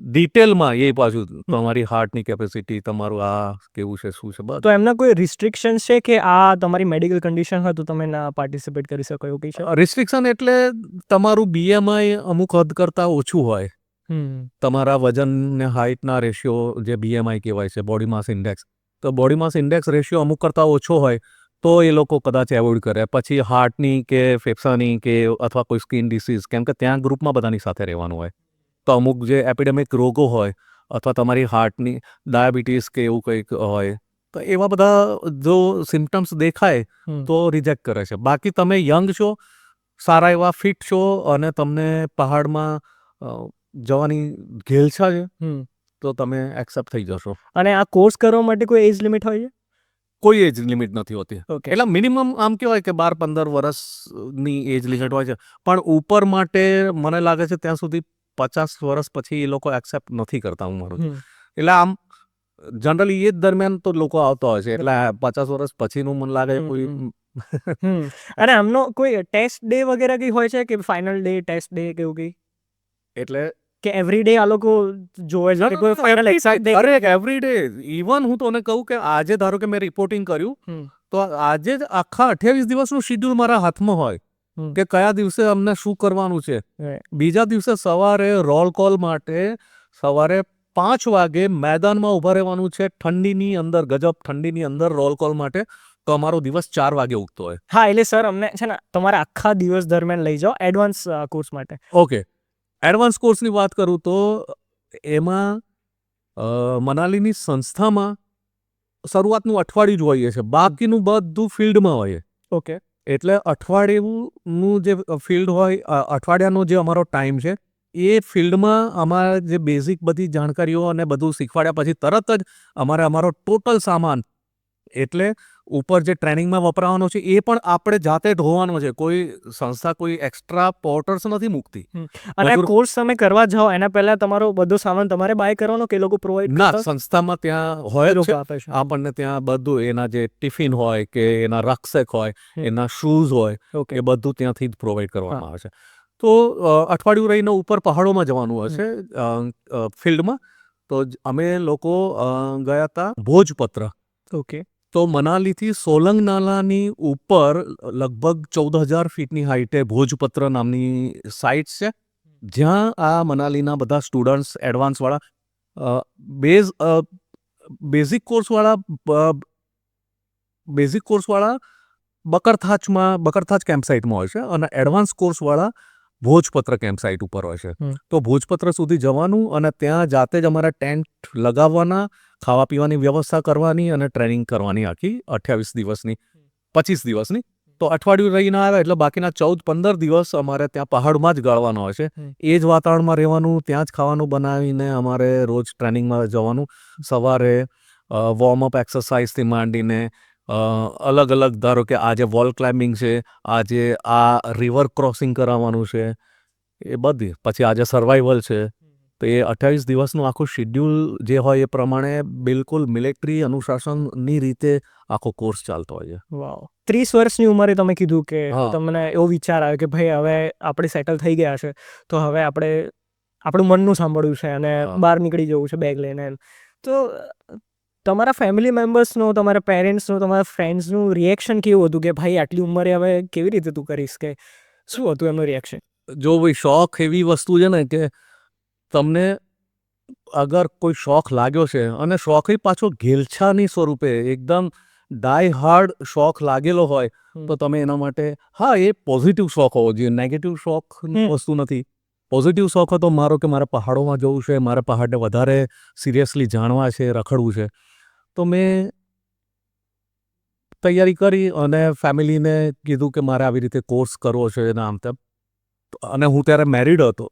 ડિટેલમાં એ પાછું તમારી હાર્ટની કેપેસિટી, તમારું આ કેવું છે શું છે બધું. તો એમના કોઈ રિસ્ટ્રિક્શન છે કે આ તમારી મેડિકલ કન્ડિશન હોય તો તમે ના પાર્ટિસિપેટ કરી શકો એવું કઈ છે? રિસ્ટ્રિક્શન એટલે તમારું BMI અમુક હદ કરતાં ઓછું હોય. તમારા વજન ને હાઇટના રેશિયો જે BMI કહેવાય છે, બોડી માસ ઇન્ડેક્સ. તો બોડી માસ ઇન્ડેક્સ રેશિયો અમુક કરતાં ઓછો હોય તો એ લોકો કદાચ એવોઇડ કરે. પછી હાર્ટની કે ફેફસાની કે અથવા કોઈ સ્કિન ડિસીઝ, કેમ કે ત્યાં ગ્રુપમાં બધાની સાથે રહેવાનું હોય. તો અમુક જે એપિડેમિક રોગો હોય અથવા તમારી હાર્ટની ડાયાબિટીસ કે એવું કંઈક હોય તો એવા બધા જો સિમ્ટમ્સ દેખાય તો રિજેક્ટ કરે છે. બાકી તમે યંગ છો, સારા એવા ફિટ છો અને તમને પહાડમાં જવાની ઘેલછા છે તો તમે એક્સેપ્ટ થઈ જશો. અને આ કોર્સ કરવા માટે કોઈ એજ લિમિટ હોય છે? કોઈ એજ લિમિટ નથી હોતી. ઓકે. એટલે મિનિમમ આમ કહેવાય કે 12-15 વર્ષની એજ લિમિટ હોય છે. પણ ઉપર માટે મને લાગે છે ત્યાં સુધી 50 વર્ષ પછી એ લોકો એક્સેપ્ટ નથી કરતા ઉંમર. એટલે આમ જનરલી એ જ દરમિયાન તો લોકો આવતા હોય છે. એટલે 50 વર્ષ પછીનું મને લાગે કોઈ અને આમનો કોઈ ટેસ્ટ ડે વગેરે કઈ હોય છે કે ફાઇનલ ડે, ટેસ્ટ ડે કે એવું કઈ? એટલે કે એવરી ડે આ લોકો જોવે છે કે કોઈ ફાઇનલ એક્ઝેક્ટ ડે? અરે એવરી ડે. ઇવન હું તને કહું કે આજે ધારો કે મેં રિપોર્ટિંગ કર્યું તો આજે જ આખા 28 દિવસનું શિડ્યુલ મારા હાથમાં હોય કે કયા દિવસે અમને શું કરવાનું છે. બીજા દિવસે સવારે રોલ કોલ માટે સવારે 5 વાગે મેદાનમાં ઊભા રહેવાનું છે. ઠંડીની અંદર, ગજબ ઠંડીની અંદર રોલ કોલ માટે. તો અમારો દિવસ 4 વાગે ઉગતો હોય. હા, એટલે સર અમને છે ને તમારે આખા દિવસ દરમિયાન લઈ જાઓ એડવાન્સ કોર્સ માટે. ઓકે, એડવાન્સ કોર્સની વાત કરું તો એમાં મનાલીની સંસ્થામાં શરૂઆતનું અઠવાડિયું જ હોઈએ છે. બાકીનું બધું ફિલ્ડમાં હોય. ઓકે. એટલે અઠવાડિયાનું જે ફિલ્ડ હોય, અઠવાડિયાનો જે અમારો ટાઈમ છે એ ફિલ્ડમાં અમારે જે બેઝિક બધી જાણકારીઓ અને બધું શીખવાડ્યા પછી તરત જ અમારો ટોટલ સામાન, એટલે ઉપર જે ટ્રેનિંગમાં વપરાવાનો છે એ પણ આપણે જાતે ઢોવાનો છે. કોઈ સંસ્થા કોઈ એક્સ્ટ્રા પોર્ટર્સ નથી મૂકતી. અને કોર્સ તમે કરવા જાઓ એના પહેલા તમારો બધો સામાન તમારે બાય કરવાનો કે એ લોકો પ્રોવાઈડ ના, સંસ્થામાં ત્યાં હોય જ છે. આપે છે? આપણને ત્યાં બધું એના જે ટિફિન હોય કે એના રક્ષક હોય, એના શૂઝ હોય, ઓકે. એ બધું ત્યાંથી જ પ્રોવાઈડ કરવામાં આવે છે. તો અઠવાડિયું રહીને ઉપર પહાડોમાં જવાનું હશે ફિલ્ડમાં. તો અમે લોકો ગયા હતા ભોજપત્ર. ઓકે. તો મનાલીથી સોલંગ નાલાની ઉપર લગભગ 14,000 ફીટની હાઈટે ભોજપત્ર નામની સાઇટ્સ છે. જ્યાં આ મનાલીના બધા સ્ટુડન્ટ્સ એડવાન્સવાળા બેઝિક કોર્સવાળા બકરથાચ કેમ્પસાઇટમાં હોય છે અને એડવાન્સ કોર્સવાળા ભોજપત્ર કેમ્પસાઇટ ઉપર હોય છે. તો ભોજપત્ર સુધી જવાનું અને ત્યાં જાતે જ અમારા ટેન્ટ લગાવવાના, ખાવા પીવાની વ્યવસ્થા કરવાની અને ટ્રેનિંગ કરવાની આખી 28 દિવસની, 25 દિવસની. તો અઠવાડિયું રહીને આવ્યા એટલે બાકીના 14-15 દિવસ અમારે ત્યાં પહાડમાં જ ગાળવાના હોય છે. એ જ વાતાવરણમાં રહેવાનું, ત્યાં જ ખાવાનું બનાવીને અમારે રોજ ટ્રેનિંગમાં જવાનું. સવારે વોર્મઅપ એક્સરસાઇઝથી માંડીને અલગ અલગ ધારો કે આજે વોલ ક્લાઇમ્બિંગ છે, આજે આ રિવર ક્રોસિંગ કરાવવાનું છે, એ બધી પછી આજે સર્વાઈવલ છે. તો એ 28 દિવસનું આખું શિડ્યુલ જે હોય એ પ્રમાણે બિલકુલ મિલિટરી અનુશાસનની રીતે આખો કોર્સ ચાલતો હોય છે. વાવ 30 વર્ષની ઉંમરે તમે કીધું કે હા. તમને એવો વિચાર આવ્યો કે ભાઈ હવે આપણે સેટલ થઈ ગયા છે તો હવે આપણે આપણું મનનું સાંભળવું છે અને હા. બહાર નીકળી જવું છે બેગ લઈને એમ. તો તમારા ફેમિલી મેમ્બર્સનું, તમારા પેરેન્ટ્સનું, તમારા ફ્રેન્ડ્સનું રિએક્શન કેવું હતું કે ભાઈ આટલી ઉંમરે હવે કેવી રીતે તું કરીશ, કે શું હતું એમનું રિએક્શન? જો ભાઈ શોખ એવી વસ્તુ છે ને કે તમને અગર કોઈ શોખ લાગ્યો છે અને શોખ પાછો ઘેલછાની સ્વરૂપે એકદમ ડાય હાર્ડ શોખ લાગેલો હોય તો તમે એના માટે એ પોઝિટિવ શોખ હોવો જોઈએ. નેગેટિવ શોખ વસ્તુ નથી. પોઝિટિવ શોખ હતો મારો કે મારે પહાડોમાં જવું છે, મારે પહાડને વધારે સિરિયસલી જાણવા છે, રખડવું છે, તો મેં તૈયારી કરી અને ફેમિલીને કીધું કે મારે આવી રીતે કોર્સ કરવો છે ને આમ તેમ. અને હું ત્યારે મેરિડ હતો,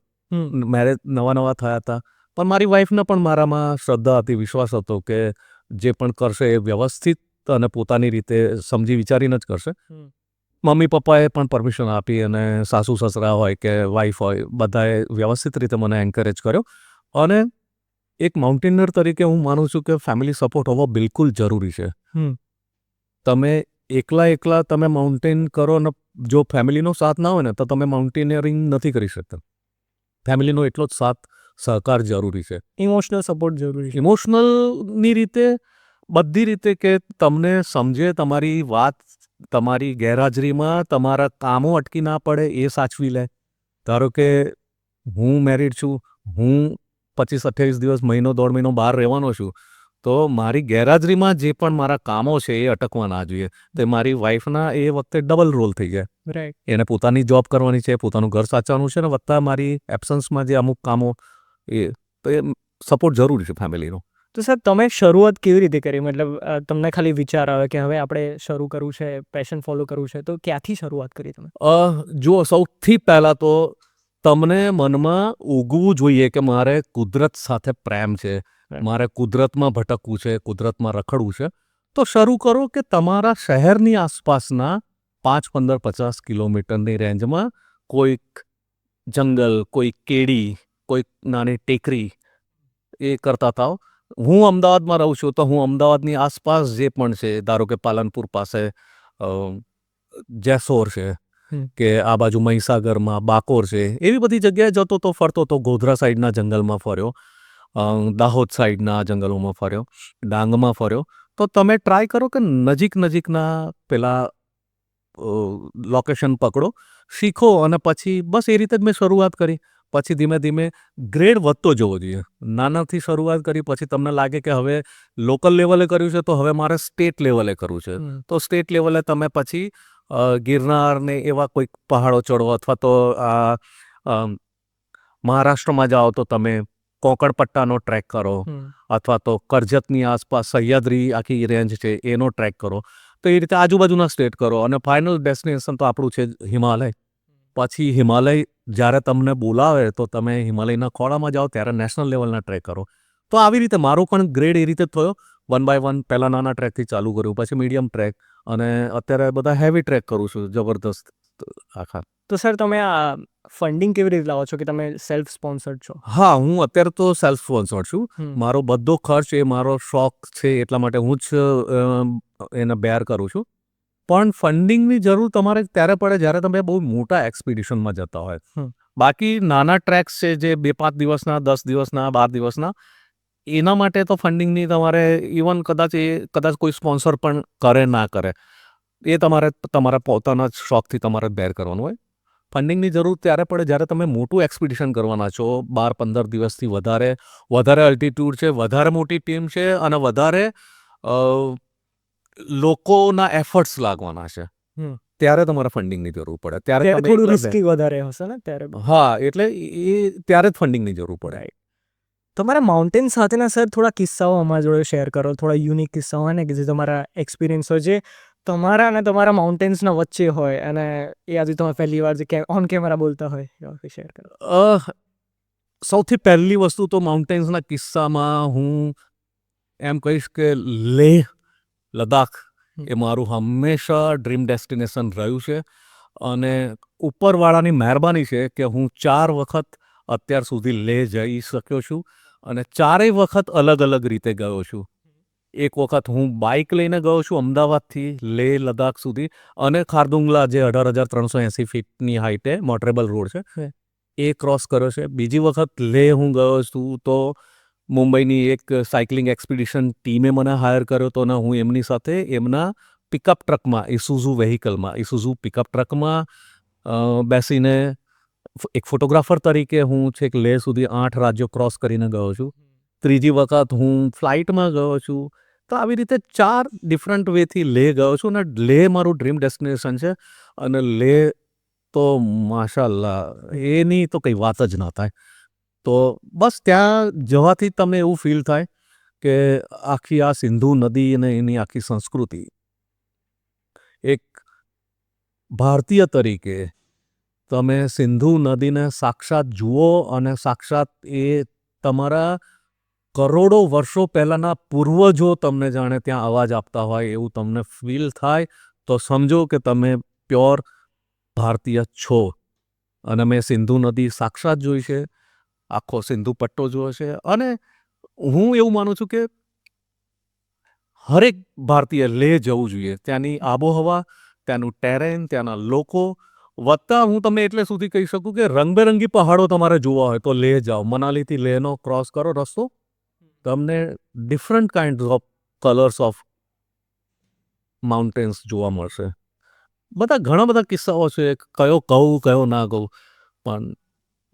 મેરેજ નવા થયા હતા, પણ મારી વાઈફને પણ મારામાં શ્રદ્ધા હતી, વિશ્વાસ હતો કે જે પણ કરશે એ વ્યવસ્થિત અને પોતાની રીતે સમજી વિચારીને જ કરશે. મમ્મી પપ્પાએ પણ પરમિશન આપી અને સાસુ સસરા હોય કે વાઈફ હોય બધાએ વ્યવસ્થિત રીતે મને એન્કરેજ કર્યો. અને એક માઉન્ટેનર તરીકે હું માનું છું કે ફેમિલી સપોર્ટ હોવો બિલકુલ જરૂરી છે. તમે એકલા તમે માઉન્ટેન કરો અને જો ફેમિલીનો સાથ ના હોય ને તો તમે માઉન્ટેનિયરિંગ નથી કરી શકતા. ફેમિલીનો એટલો જ સાથ સહકાર જરૂરી છે. ઇમોશનલ સપોર્ટ જરૂરી છે. ઇમોશનલની રીતે, બધી રીતે, કે તમને સમજે, તમારી વાત તમારી ગેરહાજરીમાં તમારા કામો અટકી ના પડે એ સાચવી લે. ધારો કે હું મેરિડ છું, હું 25-28 દિવસ, મહિનો, દોઢ મહિનો બહાર રહેવાનો છું, તો મારી ગેરહાજરીમાં જે પણ મારા કામો છે એ અટકવા ના જોઈએ. તો મારી વાઈફના એ વખતે ડબલ રોલ થઈ જાય. રાઈટ. એને પોતાની જોબ કરવાની છે, પોતાનું ઘર સાચવવાનું છે, અને વત્તા મારી એબ્સન્સમાં જે અમુક કામો એ સપોર્ટ જરૂરી છે ફેમિલીનો. તો સર તમે શરૂઆત કેવી રીતે કરી? મતલબ તમને ખાલી વિચાર આવે કે હવે આપણે શરૂ કરવું છે, પેશન ફોલો કરવું છે, તો ક્યાંથી શરૂઆત કરી તમે? જુઓ, સૌથી પહેલાં તો તમને મનમાં ઉગવું જોઈએ કે મારે કુદરત સાથે પ્રેમ છે, મારે કુદરતમાં ભટકવું છે, કુદરતમાં રખડવું છે. તો શરૂ કરો કે તમારા શહેરની આસપાસના 5, 15, 50 કિલોમીટરની રેન્જમાં કોઈક જંગલ, કોઈક કેડી, કોઈક નાની ટેકરી એ કરતા થાવ. હું અમદાવાદમાં રહું છું તો હું અમદાવાદની આસપાસ જે પણ છે, ધારો કે પાલનપુર પાસે જેસોર છે, કે આ બાજુ મહીસાગરમાં બાકોર છે, એવી બધી જગ્યાએ જતો તો, ફરતો તો, ગોધરા સાઈડના જંગલમાં ફર્યો, દાહોદ સાઈડના જંગલોમાં ફર્યો, ડાંગમાં ફર્યો. તો તમે ટ્રાય કરો કે નજીકના પેલા લોકેશન પકડો, શીખો, અને પછી બસ એ રીતે જ મેં શરૂઆત કરી. પછી ધીમે ધીમે ગ્રેડ વધતો જવો જોઈએ. નાનાથી શરૂઆત કરી, પછી તમને લાગે કે હવે લોકલ લેવલે કર્યું છે તો હવે મારે સ્ટેટ લેવલે કરવું છે, તો સ્ટેટ લેવલે તમે પછી ગિરનાર ને એવા કોઈક પહાડો ચડવો, અથવા તો મહારાષ્ટ્રમાં જાઓ તો તમે કોંકણ પટ્ટાનો ટ્રેક કરો, અથવા તો કરજતની આસપાસ સહ્યાદ્રી આખી રેન્જ છે એનો ટ્રેક કરો. તો એ રીતે આજુબાજુના સ્ટેટ કરો, અને ફાઇનલ ડેસ્ટિનેશન તો આપણું છે હિમાલય. પછી હિમાલય જ્યારે તમને બોલાવે તો તમે હિમાલયના ખોળામાં જાઓ, ત્યારે નેશનલ લેવલના ટ્રેક કરો. તો આવી રીતે મારો પણ ગ્રેડ એ રીતે થયો. 1 by 1 પહેલાં નાના ટ્રેકથી ચાલુ કર્યું, પછી મીડિયમ ટ્રેક, અને અત્યારે બધા હેવી ટ્રેક કરું છું, જબરદસ્ત આખા. તો સર તમે આ ફંડિંગ કેવી રીતે લાવો છો કે તમે સેલ્ફ સ્પોન્સર્ડ છો? હા, હું અત્યારે તો સેલ્ફ સ્પોન્સર્ડ છું. મારો બધો ખર્ચ એ મારો શોખ છે એટલા માટે હું જ એને બેર કરું છું. પણ ફંડિંગની જરૂર તમારે ત્યારે પડે જ્યારે તમે બહુ મોટા એક્સપિડિશનમાં જતા હોય. બાકી નાના ટ્રેક્સ છે જે 2-5 દિવસના, 10 દિવસના, 12 દિવસના, એના માટે તો ફંડિંગની તમારે ઇવન કદાચ કોઈ સ્પોન્સર પણ કરે ના કરે, એ તમારે તમારા પોતાના જ શોખથી તમારે બેર કરવાનું હોય. ફંડિંગની જરૂર ત્યારે પડે જ્યારે તમે મોટું એક્સપિડિશન કરવાના છો, 12-15 દિવસથી વધારે અલ્ટિટ્યૂડ છે, વધારે મોટી ટીમ છે, અને વધારે લોકોના એફર્ટ્સ લાગવાના છે, ત્યારે તમારે ફંડિંગની જરૂર પડે. ત્યારે થોડું રિસ્કી વધારે હશે ને ત્યારે? હા, એટલે એ ત્યારે જ ફંડિંગની જરૂર પડે. તમારા માઉન્ટેન સાથેના સર થોડા કિસ્સાઓ અમારા જોડે શેર કરો, થોડા યુનિક કિસ્સાઓ હોય ને કે જે તમારા એક્સપિરિયન્સ હોય, જે તમારા અને તમારા માઉન્ટેન્સના વચ્ચે હોય, અને એ આજે તમે પહેલી વાર જે ઓન કેમેરા બોલતા હોય એ શેર કરો. સૌથી પહેલી વસ્તુ તો માઉન્ટેન્સના કિસ્સામાં હું એમ કહીશ કે લેહ, લદ્દાખ એ મારું હંમેશા ડ્રીમ ડેસ્ટિનેશન રહ્યું છે અને ઉપરવાળાની મહેરબાની છે કે હું 4 વખત અત્યાર સુધી લેહ જઈ શક્યો છું અને 4 વખત અલગ અલગ રીતે ગયો છું. એક વખત હું બાઇક લઈને ગયો છું અમદાવાદથી લેહ લદ્દાખ સુધી અને ખારદુંગલા જે 18,380 ફીટની હાઈટે મોટરેબલ રોડ છે એ ક્રોસ કર્યો છે. બીજી વખત લેહ હું ગયો છું તો મુંબઈની એક સાયકલિંગ એક્સપિડિશન ટીમે મને હાયર કર્યો હતો અને હું એમની સાથે એમના પિકઅપ ટ્રકમાં ઇસુઝુ પિકઅપ ટ્રકમાં બેસીને એક ફોટોગ્રાફર તરીકે હું છેક લેહ સુધી 8 રાજ્યો ક્રોસ કરીને ગયો છું. ત્રીજી વખત હું ફ્લાઇટમાં ગયો છું. તો આવી રીતે 4 ડિફરન્ટ વેથી લેહ ગયો છું અને લેહ મારું ડ્રીમ ડેસ્ટિનેશન છે અને લેહ તો માશાલ્લાહ એની તો કંઈ વાત જ ના થાય. તો બસ ત્યાં જવાથી તમને એવું ફીલ થાય કે આખી આ સિંધુ નદી અને એની આખી સંસ્કૃતિ એક ભારતીય તરીકે તમે સિંધુ નદીને સાક્ષાત જુઓ અને સાક્ષાત એ તમારા કરોડો વર્ષો પહેલાંના પૂર્વજો તમને જાણે ત્યાં અવાજ આપતા હોય એવું તમને ફીલ થાય તો સમજો કે તમે પ્યોર ભારતીય છો. અને મેં સિંધુ નદી સાક્ષાત જોઈ છે, આખો સિંધુ પટ્ટો જોયો છે અને હું એવું માનું છું કે હરેક ભારતીય લેહ જવું જોઈએ. ત્યાંની આબોહવા, ત્યાંનું ટેરેન, ત્યાંના લોકો વત્તા હું તમને એટલે સુધી કહી શકું કે રંગબેરંગી પહાડો તમારે જોવા હોય તો લેહ જાઓ. મનાલીથી લેહનો ક્રોસ કરો રસ્તો, તમને different kind of colours of mountains જોવા મળશે. ઘણા બધા કિસ્સાઓ છે, કયો કહું કયો ના કહું, પણ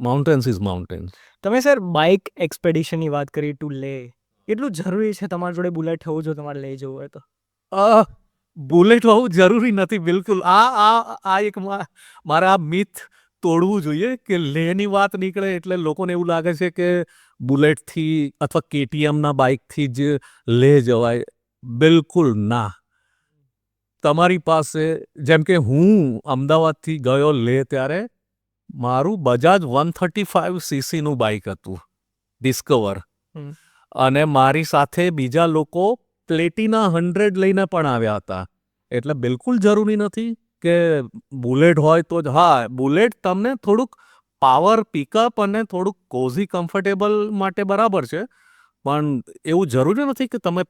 માઉન્ટેન્સ ઇઝ માઉન્ટેન્સ. તમે સર બાઇક એક્સપેડિશનની વાત કરી ટુ લેહ, એટલું જરૂરી છે તમારી જોડે બુલેટ હોવું જો તમારે લેહ જવું હોય તો? બુલેટ હોવું જરૂરી નથી બિલકુલ. આ એક મારે આ મિથ તોડવું જોઈએ કે લેહની વાત નીકળે એટલે લોકોને એવું લાગે છે કે બુલેટથી અથવા કેટીએમના બાઇકથી જ લેહ જવાય. બિલકુલ ના. તમારી પાસે જેમ કે હું અમદાવાદથી ગયો લેહ ત્યારે મારું બજાજ 135 સીસીનું બાઇક હતું, ડિસ્કવર. અને મારી સાથે બીજા લોકો પ્લેટિના 100 લઈને પણ આવ્યા હતા. એટલે બિલકુલ જરૂરી નથી કે બુલેટ હોય તો જ. હા, બુલેટ તમને થોડુંક પાવર પિકઅપ અને થોડુંક કોઝી કમ્ફર્ટેબલ માટે બરાબર છે, પણ એવું જરૂરી નથી કે તમે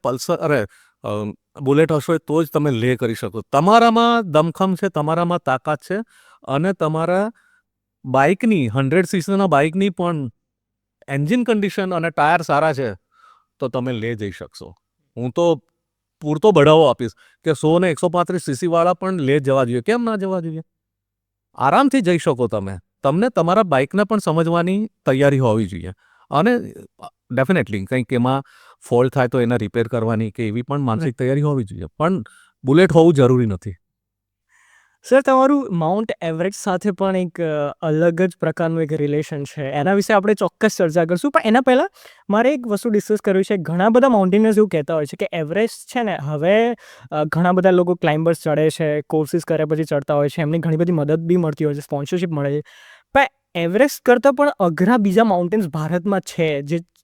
બુલેટ હશો તો જ તમે લેહ કરી શકો. તમારામાં દમખમ છે, તમારામાં તાકાત છે અને તમારા બાઇકની 100 સીસીના બાઇકની પણ એન્જિન કન્ડિશન અને ટાયર સારા છે તો તમે લેહ જઈ શકશો. હું તો પૂરતો બઢાવો આપીશ કે 100 ને 135 સીસીવાળા પણ લેહ જવા જોઈએ. કેમ ના જવા જોઈએ? આરામથી જઈ શકો તમે. તમને તમારા બાઇકને પણ સમજવાની તૈયારી હોવી જોઈએ અને ડેફિનેટલી કંઈક એમાં ફોલ્ટ થાય તો એને રિપેર કરવાની કે એવી પણ માનસિક તૈયારી હોવી જોઈએ, પણ બુલેટ હોવું જરૂરી નથી. સર તમારું માઉન્ટ એવરેસ્ટ સાથે પણ એક અલગ જ પ્રકારનું એક રિલેશન છે. એના વિશે આપણે ચોક્કસ ચર્ચા કરીશું, પણ એના પહેલાં મારે એક વસ્તુ ડિસ્કસ કરવી છે. ઘણા બધા માઉન્ટેનર્સ એવું કહેતા હોય છે કે એવરેસ્ટ છે ને, હવે ઘણા બધા લોકો ક્લાઇમ્બર્સ ચડે છે, કોર્સિસ કર્યા પછી ચડતા હોય છે, એમની ઘણી બધી મદદ બી મળતી હોય છે, સ્પોન્સરશિપ મળે છે. પણ એવરેસ્ટ કરતાં પણ અઘરા બીજા માઉન્ટેન્સ ભારતમાં છે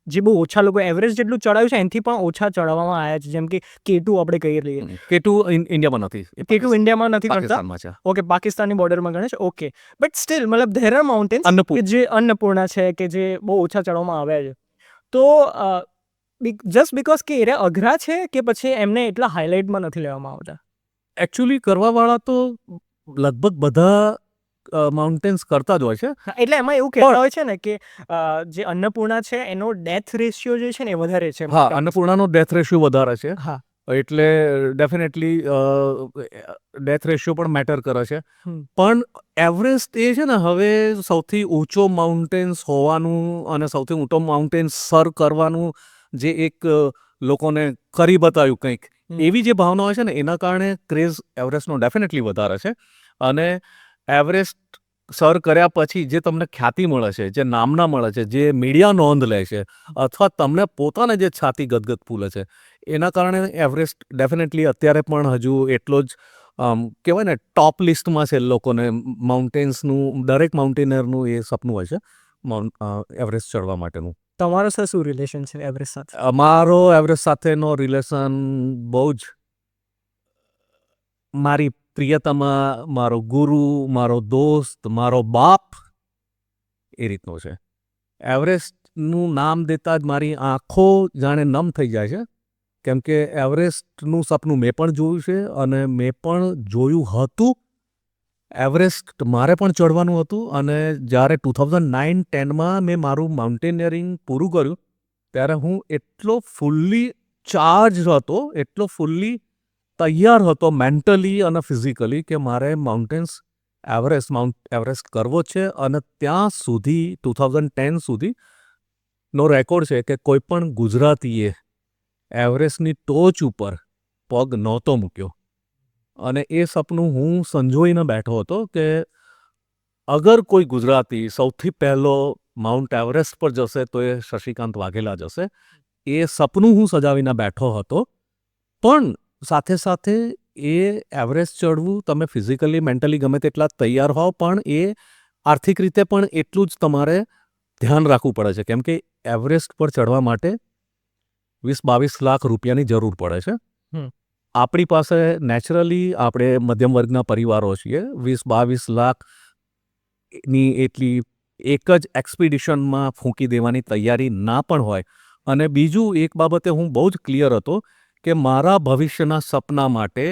જે બહુ ઓછા લોકો એવરેસ્ટ જેટલું ચડાવ્યું છે એનાથી પણ ઓછા ચડાવવામાં આવ્યા છે, જેમ કે K2 આપણે કહી લઈએ. K2 ઇન્ડિયામાં નથી. K2 ઇન્ડિયામાં નથી કરતા. પાકિસ્તાનમાં છે. ઓકે, પાકિસ્તાનની બોર્ડરમાં ગણે છે. ઓકે, બટ સ્ટીલ મતલબ ધેર આર માઉન્ટેન્સ અન્નપૂર્ણા. કે જે અન્નપૂર્ણા છે કે જે બહુ ઓછા ચડવામાં આવ્યા છે. તો જસ્ટ બિકોઝ કે એ અઘરા છે કે પછી એમને એટલા હાઇલાઇટમાં નથી લેવામાં આવતા? એકચ્યુઅલી કરવાવાળા તો લગભગ બધા માઉન્ટેન્સ કરતા જ હોય છે. હા, એટલે એમાં એવું કહેતા હોય છે ને કે જે અન્નપૂર્ણા છે એનો ડેથ રેશિયો જે છે ને એ વધારે છે. હા, અન્નપૂર્ણાનો ડેથ રેશિયો વધારે છે. હા. એટલે ડેફિનેટલી ડેથ રેશિયો પણ મેટર કરે છે. હમ. પણ એવરેસ્ટ એ છે ને હવે સૌથી ઊંચો માઉન્ટેન્સ હોવાનું અને સૌથી ઊંચો માઉન્ટેન્સ સર કરવાનું જે એક લોકોને કરી બતાવ્યું કંઈક, એવી જે ભાવના હોય છે ને એના કારણે ક્રેઝ એવરેસ્ટનો ડેફિનેટલી વધારે છે. અને એવરેસ્ટ સર કર્યા પછી જે તમને ખ્યાતિ મળે છે, જે નામના મળે છે, જે મીડિયા નોંધ લે છે, અથવા તમને પોતાને જે છાતી ગદગદ ફૂલે છે, એના કારણે એવરેસ્ટ ડેફિનેટલી અત્યારે પણ હજુ એટલો જ કહેવાય ને ટોપ લિસ્ટમાં છે. લોકોને માઉન્ટેન્સનું, દરેક માઉન્ટેનરનું એ સપનું હોય છે એવરેસ્ટ ચડવા માટેનું. તમારો સર શું રિલેશન છે એવરેસ્ટ સાથે? અમારો એવરેસ્ટ સાથેનો રિલેશન બહુ જ મારી પ્રિયતમા, મારો ગુરુ, મારો દોસ્ત, મારો બાપ એ રીતનો છે. એવરેસ્ટનું નામ દેતા જ મારી આંખો જાણે નમ થઈ જાય છે, કેમ કે એવરેસ્ટનું સપનું મેં પણ જોયું છે અને મેં પણ જોયું હતું. એવરેસ્ટ મારે પણ ચડવાનું હતું અને જ્યારે 2009-10માં મેં મારું માઉન્ટેનિયરિંગ પૂરું કર્યું ત્યારે હું એટલો ફૂલ્લી ચાર્જ હતો, એટલો ફૂલ્લી તૈયાર હતો મેન્ટલી અને ફિઝિકલી કે મારે માઉન્ટ એવરેસ્ટ કરવો છે. અને ત્યાં સુધી 2010 સુધીનો રેકોર્ડ છે કે કોઈ પણ ગુજરાતીએ એવરેસ્ટની ટોચ ઉપર પગ નહોતો મૂક્યો. અને એ સપનું હું સંજોઈને બેઠો હતો કે અગર કોઈ ગુજરાતી સૌથી પહેલો માઉન્ટ એવરેસ્ટ પર જશે તો એ શશિકાંત વાઘેલા જશે. એ સપનું હું સજાવીને બેઠો હતો. પણ સાથે સાથે એ એવરેસ્ટ ચડવું, તમે ફિઝિકલી મેન્ટલી ગમે તેટલા તૈયાર હોવ, પણ એ આર્થિક રીતે પણ એટલું જ તમારે ધ્યાન રાખવું પડે છે, કેમ કે એવરેસ્ટ પર ચડવા માટે 20-22 લાખ રૂપિયાની જરૂર પડે છે. આપણી પાસે નેચરલી આપણે મધ્યમ વર્ગના પરિવારો છીએ. 20-22 લાખની એટલી એક જ એક્સપિડિશનમાં ફૂંકી દેવાની તૈયારી ના પણ હોય. અને બીજું એક બાબતે હું બહુ જ ક્લિયર હતો કે મારા ભવિષ્યના સપના માટે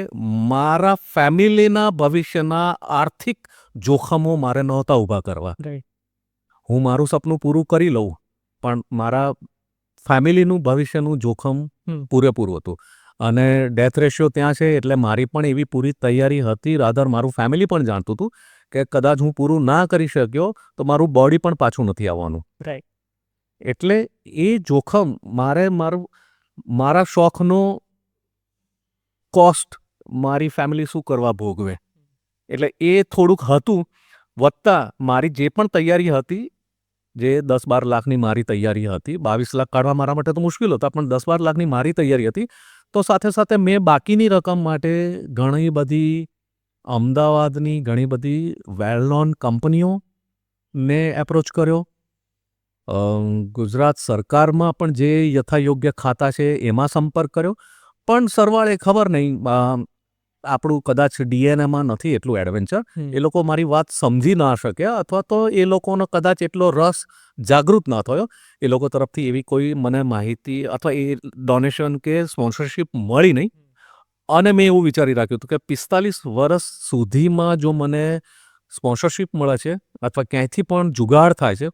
મારા ફેમિલીના ભવિષ્યના આર્થિક જોખમો મારે નહોતા ઊભા કરવા. હું મારું સપનું પૂરું કરી લઉં, પણ મારા ફેમિલીનું ભવિષ્યનું જોખમ પૂરેપૂરું હતું. અને ડેથ રેશિયો ત્યાં છે એટલે મારી પણ એવી પૂરી તૈયારી હતી. રાધર મારું ફેમિલી પણ જાણતું હતું કે કદાચ હું પૂરું ના કરી શક્યો તો મારું બોડી પણ પાછું નથી આવવાનું. એટલે એ જોખમ મારા શોખનો કોસ્ટ મારી ફેમિલી શું કરવા ભોગવે, એટલે એ થોડુંક હતું. વત્તા મારી જે પણ તૈયારી હતી, જે 10-12 લાખની મારી તૈયારી હતી, 22 લાખ કાઢવા મારા માટે તો મુશ્કેલ હતા, પણ 10-12 લાખની મારી તૈયારી હતી. તો સાથે સાથે મેં બાકીની રકમ માટે ઘણી બધી અમદાવાદની ઘણી બધી વેલ નોન કંપનીઓને એપ્રોચ કર્યો. ગુજરાત સરકારમાં પણ જે યથાયોગ્ય ખાતા છે એમાં સંપર્ક કર્યો. પણ સરવાળે ખબર નહીં, આપણું કદાચ ડીએનએમાં નથી એટલું એડવેન્ચર. એ લોકો મારી વાત સમજી ના શક્યા, અથવા તો એ લોકોનો કદાચ એટલો રસ જાગૃત ના થયો. એ લોકો તરફથી એવી કોઈ મને માહિતી અથવા એ ડોનેશન કે સ્પોન્સરશિપ મળી નહીં. અને મેં એવું વિચારી રાખ્યું હતું કે 45 વર્ષ સુધીમાં જો મને સ્પોન્સરશિપ મળે છે અથવા ક્યાંયથી પણ જુગાડ થાય છે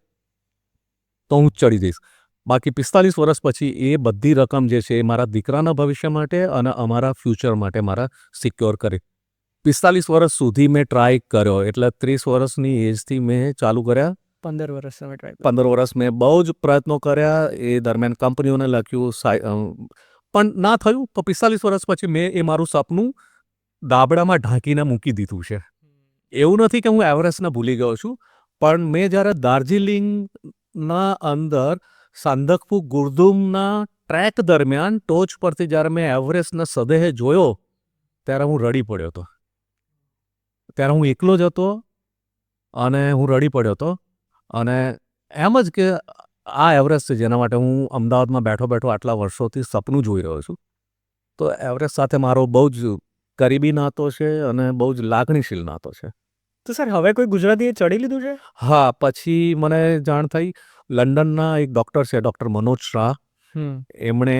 તો હું ચડી જઈશ. બાકી 45 વર્ષ પછી એ બધી રકમ જે છે એ મારા દીકરાના ભવિષ્ય માટે અને અમારા ફ્યુચર માટે મારા સિક્યોર કરી. 45 વર્ષ સુધી મેં ટ્રાય કર્યો, એટલે 30 વર્ષની એજથી મેં ચાલુ કર્યા. 15 વર્ષ મેં બહુ જ પ્રયત્નો કર્યા. એ દરમિયાન કંપનીઓને લખ્યું, પણ ના થયું. તો 45 વર્ષ પછી મેં એ મારું સપનું દાબડામાં ઢાંકીને મૂકી દીધું છે. એવું નથી કે હું એવરેસ્ટને ભૂલી ગયો છું, પણ મેં જ્યારે દાર્જિલિંગના અંદર સાંદકફુ ગુર્દુમના ટ્રેક દરમિયાન ટોચ પરથી જ્યારે મેં એવરેસ્ટના સદેહે જોયો ત્યારે હું રડી પડ્યો હતો. ત્યારે હું એકલો જ હતો અને હું રડી પડ્યો હતો. અને એમ જ કે આ એવરેસ્ટ છે જેના માટે હું અમદાવાદમાં બેઠો બેઠો આટલા વર્ષોથી સપનું જોઈ રહ્યો છું. તો એવરેસ્ટ સાથે મારો બહુ જ કરીબી નાતો છે અને બહુ જ લાગણીશીલ નાતો છે. તો સર, હવે કોઈ ગુજરાતીએ ચડી લીધું છે? હા, પછી મને જાણ થઈ, લંડનના એક ડૉક્ટર છે, ડૉક્ટર મનોજ શાહ. એમણે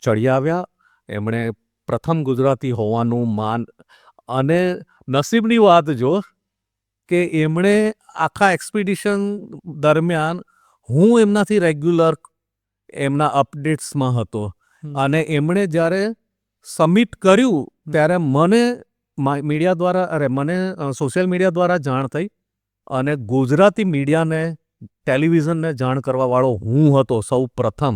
ચડી આવ્યા. એમણે પ્રથમ ગુજરાતી હોવાનું માન, અને નસીબની વાત જો કે એમણે આખા એક્સપિડિશન દરમિયાન હું એમનાથી રેગ્યુલર એમના અપડેટ્સમાં હતો. અને એમણે જ્યારે સબમિટ કર્યું ત્યારે મને સોશિયલ મીડિયા દ્વારા જાણ થઈ. અને ગુજરાતી મીડિયાને, ટેલિવિઝનને જાણ કરવાવાળો હું હતો સૌ પ્રથમ.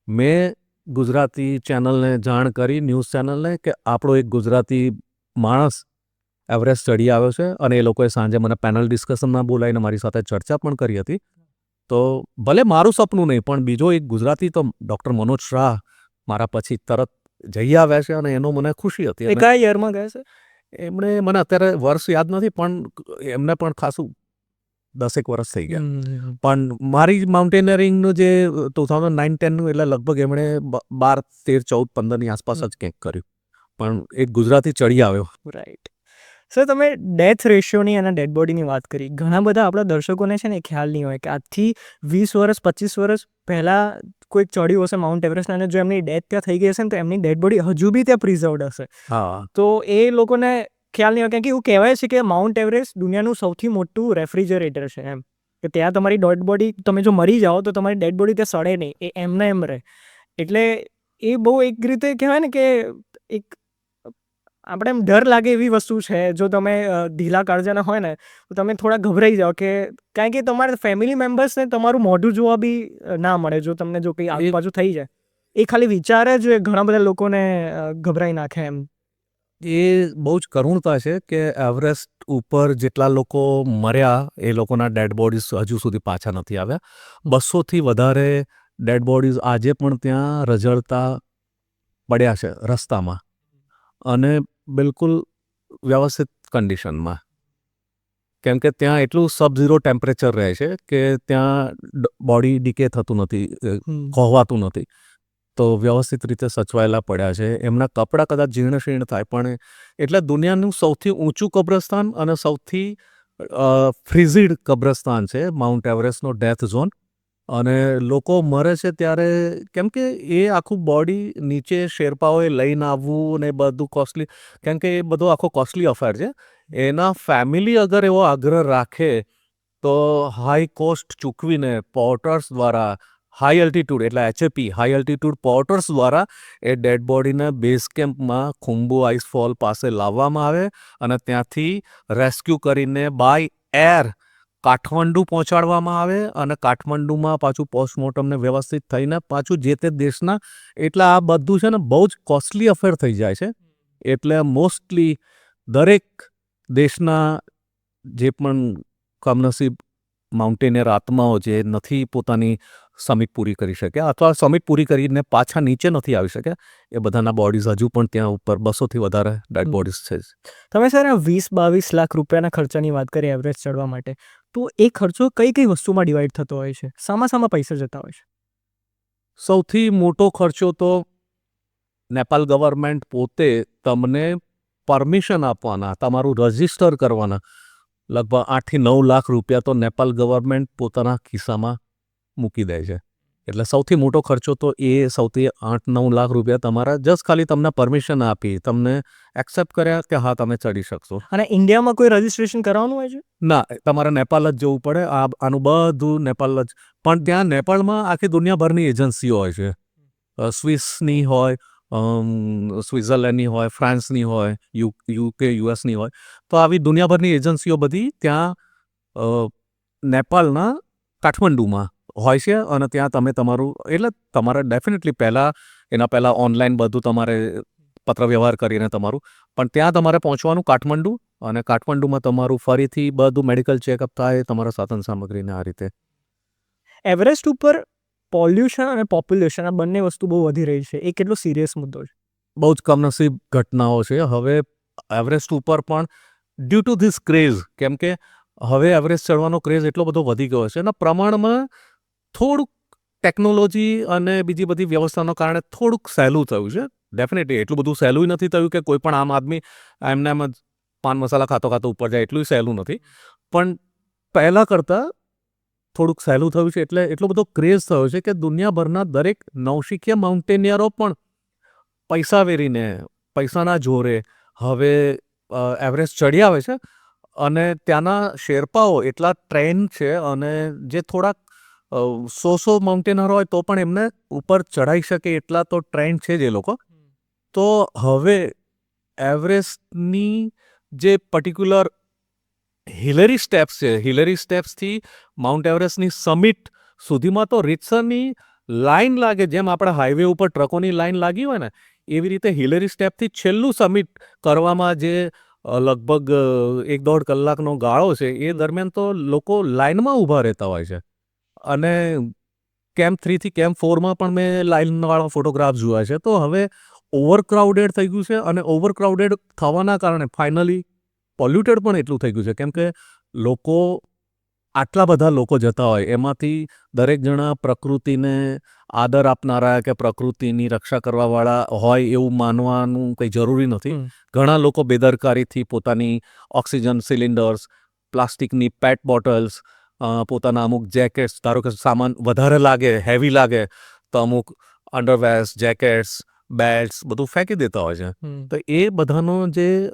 મેં ગુજરાતી ચેનલને જાણ કરી, ન્યૂઝ ચેનલને, કે આપણો એક ગુજરાતી માણસ એવરેસ્ટ ચડી આવ્યો છે. અને એ લોકોએ સાંજે મને પેનલ ડિસ્કશનમાં બોલાવીને મારી સાથે ચર્ચા પણ કરી હતી. તો ભલે મારું સપનું નહીં, પણ બીજો એક ગુજરાતી તો ડૉક્ટર મનોજ શાહ મારા પછી તરત જઈ આવ્યા છે અને એનો મને ખુશી હતી. કયા યરમાં ગયા છે? એમણે, મને અત્યારે વર્ષ યાદ નથી, પણ એમને પણ ખાસું 10 વર્ષ થઈ ગયા. પણ મારી માઉન્ટેનિયરિંગનું જે 2009-10નું, એટલે લગભગ એમણે 12, 13, 14, 15ની આસપાસ જ કંઈક કર્યું. પણ એક ગુજરાતી ચડી આવ્યો. રાઈટ. સર, તમે ડેથ રેશિયોની અને ડેડ બોડીની વાત કરી. ઘણા બધા આપણા દર્શકોને છે ને એ ખ્યાલ નહીં હોય કે આજથી 20 વર્ષ 25 વર્ષ પહેલાં કોઈક ચડ્યું હશે માઉન્ટ એવરેસ્ટ અને જો એમની ડેથ ત્યાં થઈ ગઈ હશે ને તો એમની ડેડ બોડી હજુ બી ત્યાં પ્રિઝર્વડ હશે. હા, તો એ લોકોને ખ્યાલ નહીં હોય, કારણ કે એવું કહેવાય છે કે માઉન્ટ એવરેસ્ટ દુનિયાનું સૌથી મોટું રેફ્રિજરેટર છે એમ, કે ત્યાં તમારી ડેડ બોડી, તમે જો મરી જાઓ તો તમારી ડેડ બોડી ત્યાં સડે નહીં, એ એમને એમ રહે. એટલે એ બહુ એક રીતે કહેવાય ને કે એક આપણે એમ ડર લાગે એવી વસ્તુ છે. જો તમે ઢીલા કાળજાના હોય ને તો તમે થોડા ગભરાઈ જાઓ, કે કારણ કે તમારા ફેમિલી મેમ્બર્સને તમારું મોઢું જોવા બી ના મળે જો તમને જો કંઈ આજુબાજુ થઈ જાય. એ ખાલી વિચારે જ ઘણા બધા લોકોને ગભરાઈ નાખે એમ. એ બહુ જ કરુણતા છે કે એવરેસ્ટ ઉપર જેટલા લોકો મર્યા એ લોકોના ડેડ બોડીઝ હજુ સુધી પાછા નથી આવ્યા. 200થી વધારે ડેડ બોડીઝ આજે પણ ત્યાં રઝળતા પડ્યા છે રસ્તામાં, અને બિલકુલ વ્યવસ્થિત કન્ડિશનમાં, કેમ કે ત્યાં એટલું સબ-ઝીરો ટેમ્પરેચર રહે છે કે ત્યાં બોડી ડીકે થતું નથી, કોહવાતું નથી. તો વ્યવસ્થિત રીતે સચવાયેલા પડ્યા છે. એમના કપડાં કદાચ જીર્ણ શીર્ણ થાય, પણ એટલે દુનિયાનું સૌથી ઊંચું કબ્રસ્તાન અને સૌથી ફ્રીઝિડ કબ્રસ્તાન છે માઉન્ટ એવરેસ્ટનો ડેથ ઝોન. અને લોકો મરે છે ત્યારે, કેમ કે એ આખું બોડી નીચે શેરપાઓએ લઈને આવવું ને બધું કોસ્ટલી, કેમ કે એ બધો આખો કોસ્ટલી અફેર છે. એના ફેમિલી અગર એવો આગ્રહ રાખે તો હાઈ કોસ્ટ ચૂકવીને પોર્ટર્સ દ્વારા, હાઈ એલ્ટિટ્યૂડ એટલે HAP, હાઈ એલ્ટિટ્યૂડ પોર્ટર્સ દ્વારા એ ડેડ બોડીને બેઝ કેમ્પમાં ખુંબુ આઈસફોલ પાસે લાવવામાં આવે અને ત્યાંથી રેસ્ક્યુ કરીને બાય એર કાઠમંડુ પહોંચાડવામાં આવે, અને કાઠમંડુમાં પાછું પોસ્ટમોર્ટમને વ્યવસ્થિત થઈને પાછું જે તે દેશના, એટલે આ બધું છે ને બહુ જ કોસ્ટલી અફેર થઈ જાય છે. એટલે મોસ્ટલી દરેક દેશના જે પણ કમનસીબ માઉન્ટેનિયર આત્માઓ જે નથી પોતાની સમિટ પૂરી કરી શક્યા અથવા સમિટ પૂરી કરીને પાછા નીચે નથી આવી શક્યા, એ બધાના બોડીઝ હજુ પણ ત્યાં ઉપર 200થી વધારે ડેડ બોડીઝ છે. તમે સર 20-22 લાખ રૂપિયાના ખર્ચાની વાત કરી એવરેસ્ટ ચડવા માટે, તો એ ખર્ચો કઈ કઈ વસ્તુમાં ડિવાઈડ થતો હોય છે? શામાં પૈસા જતા હોય છે? સૌથી મોટો ખર્ચો તો નેપાલ ગવર્મેન્ટ પોતે તમને પરમિશન આપવાના, તમારું રજિસ્ટર કરવાના લગભગ 8થી 9 લાખ રૂપિયા તો નેપાલ ગવર્મેન્ટ પોતાના ખિસ્સામાં મૂકી દે છે. એટલે સૌથી મોટો ખર્ચો તો એ સૌથી 8-9 લાખ રૂપિયા તમારા જસ્ટ ખાલી તમને પરમિશન આપી, તમને એક્સેપ્ટ કર્યા કે હા તમે ચડી શકશો. અને ઇન્ડિયામાં કોઈ રજિસ્ટ્રેશન કરાવવાનું હોય છે? ના, તમારે નેપાલ જ જવું પડે. આનું બધું નેપાલ જ. પણ ત્યાં નેપાળમાં આખી દુનિયાભરની એજન્સીઓ હોય છે. સ્વિસની હોય, સ્વિટ્ઝરલેન્ડની હોય, ફ્રાન્સની હોય, UK US હોય. તો આવી દુનિયાભરની એજન્સીઓ બધી ત્યાં નેપાળના કાઠમંડુમાં હોય છે, અને ત્યાં તમે તમારું, એટલે તમારે ડેફિનેટલી એના પહેલાં ઓનલાઈન બધું તમારે પત્રવ્યવહાર કરીને તમારું, પણ ત્યાં તમારે પહોંચવાનું કાઠમંડુ, અને કાઠમંડુમાં તમારું ફરીથી બધું મેડિકલ ચેકઅપ થાય, તમારા સાધન સામગ્રીને આ રીતે. એવરેસ્ટ ઉપર પોલ્યુશન અને પોપ્યુલેશન આ બંને વસ્તુ બહુ વધી રહી છે. એ કેટલો સિરિયસ મુદ્દો છે? બહુ જ કમનસીબ ઘટનાઓ છે. હવે એવરેસ્ટ ઉપર પણ ડ્યુ ટુ ધીસ ક્રેઝ, કેમ કે હવે એવરેસ્ટ ચડવાનો ક્રેઝ એટલો બધો વધી ગયો છે, એના પ્રમાણમાં થોડુંક ટેકનોલોજી અને બીજી બધી વ્યવસ્થાનો કારણે થોડુંક સહેલું થયું છે. ડેફિનેટલી એટલું બધું સહેલું નથી થયું કે કોઈ પણ આમ આદમી એમને એમ જ પાન મસાલા ખાતો ખાતો ઉપર જાય, એટલું સહેલું નથી. પણ પહેલાં કરતાં થોડુંક સહેલું થયું છે. એટલે એટલો બધો ક્રેઝ થયો છે કે દુનિયાભરના દરેક નવશીખ્યા માઉન્ટેનિયરો પણ પૈસા વેરીને, પૈસાના જોરે હવે એવરેસ્ટ ચડી આવે છે. અને ત્યાંના શેરપાઓ એટલા ટ્રેન છે, અને જે થોડાક 100 માઉન્ટેનર હોય તો પણ એમને ઉપર ચડાઈ શકે એટલા તો ટ્રેન છે જ એ લોકો. તો હવે એવરેસ્ટની જે પર્ટિક્યુલર હિલેરી સ્ટેપ્સ છે, હિલેરી સ્ટેપ્સથી માઉન્ટ એવરેસ્ટની સમિટ સુધીમાં તો રીતસરની લાઈન લાગે, જેમ આપણે હાઈવે ઉપર ટ્રકોની લાઈન લાગી હોય ને, એવી રીતે હિલેરી સ્ટેપથી છેલ્લું સમિટ કરવામાં જે લગભગ 1-1.5 કલાકનો ગાળો છે, એ દરમિયાન તો લોકો લાઇનમાં ઊભા રહેતા હોય છે. અને કેમ્પ 3થી કેમ્પ 4માં પણ મેં લાઇનવાળા ફોટોગ્રાફ જોયા છે. તો હવે ઓવરક્રાઉડેડ થઈ ગયું છે, અને ઓવરક્રાઉડેડ થવાના કારણે ફાઇનલી પોલ્યુટેડ પણ એટલું થઈ ગયું છે, કેમ કે લોકો આટલા બધા લોકો જતા હોય એમાંથી દરેક જણા પ્રકૃતિને આદર આપનારા કે પ્રકૃતિની રક્ષા કરવાવાળા હોય એવું માનવાનું કંઈ જરૂરી નથી. ઘણા લોકો બેદરકારીથી પોતાની ઓક્સિજન સિલિન્ડર્સ, પ્લાસ્ટિકની પેટ બોટલ્સ, પોતાના અમુક જેકેટ્સ, ધારો કે સામાન વધારે લાગે, હેવી લાગે તો અમુક અંડરવેર્સ, જેકેટ્સ, બેલ્ટ્સ બધું ફેંકી દેતા હોય છે. તો એ બધાનો જે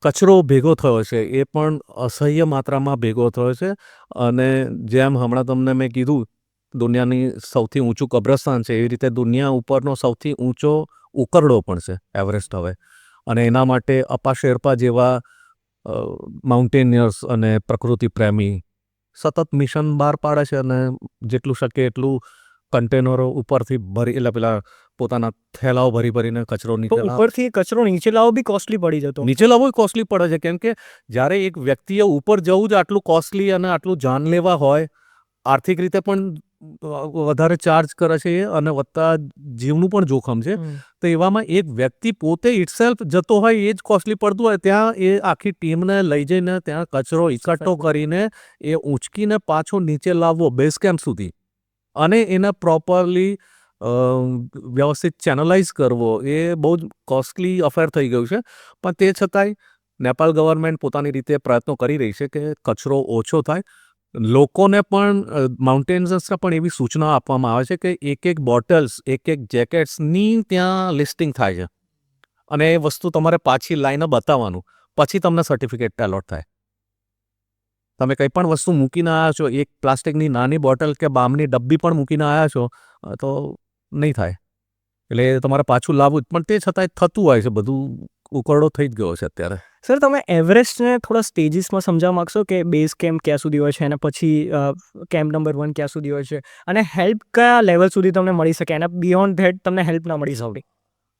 કચરો ભેગો થયો છે એ પણ અસહ્ય માત્રામાં ભેગો થયો છે. અને જેમ હમણાં તમને મેં કીધું દુનિયાની સૌથી ઊંચું કબ્રસ્તાન છે એવી રીતે દુનિયા ઉપરનો સૌથી ઊંચો ઉકરડો પણ છે એવરેસ્ટ હવે. અને એના માટે અપ્પા શેરપા જેવા માઉન્ટેનિયર્સ અને પ્રકૃતિ પ્રેમી સતત મિશન બહાર પાડે છે અને જેટલું શક્ય એટલું કન્ટેનરો ઉપરથી ભરી એટલે પેલા પોતાના થેલાઓ ભરી ભરીને કચરો તો ઉપરથી કચરો નીચે લાવો બી કોસ્ટલી પડી જતો. નીચે લાવવો કોસ્ટલી પડે છે કેમ કે જ્યારે એક વ્યક્તિએ ઉપર જવું જ આટલું કોસ્ટલી અને આટલું જાનલેવા હોય, આર્થિક રીતે પણ વધારે ચાર્જ કરે છે અને વત્તા જીવનું પણ જોખમ છે. તો એવામાં એક વ્યક્તિ પોતે ઇટસેલ્ફ જતો હોય એ જ કોસ્ટલી પડતું હોય, ત્યાં એ આખી ટીમને લઈ જઈને ત્યાં કચરો એકઠો કરીને એ ઊંચકીને પાછો નીચે લાવવો બેઝ કેમ્પ સુધી અને એને પ્રોપરલી વ્યવસ્થિત ચેનલાઇઝ કરવો એ બહુ જ કોસ્ટલી અફેર થઈ ગયું છે. પણ તે છતાંય નેપાળ ગવર્મેન્ટ પોતાની રીતે પ્રયત્નો કરી રહી છે કે કચરો ઓછો થાય. લોકોને પણ માઉન્ટેન્સને પણ એવી સૂચના આપવામાં આવે છે કે એક બોટલ્સ, એક જેકેટ્સની ત્યાં લિસ્ટિંગ થાય છે અને એ વસ્તુ તમારે પાછી લાઈને બતાવવાનું, પછી તમને સર્ટિફિકેટ એલોટ થાય. તમે કંઈ પણ વસ્તુ મૂકીને આવ્યા છો, એક પ્લાસ્ટિકની નાની બોટલ કે બામની ડબ્બી પણ મૂકીને આવ્યા છો તો નહીં થાય. એટલે તમારે પાછું લાવવું જ, પણ તે છતાંય થતું હોય છે બધું, ઉકરડો થઈ જ ગયો છે અત્યારે. સર તમે એવરેસ્ટને થોડા સ્ટેજીસમાં સમજાવવા માગશો કે બેઝ કેમ્પ ક્યાં સુધી હોય છે અને પછી કેમ્પ નંબર 1 ક્યાં સુધી હોય છે અને હેલ્પ કયા લેવલ સુધી તમને મળી શકે અને બિયોન્ડ ધેટ તમને હેલ્પ ના મળી શકે,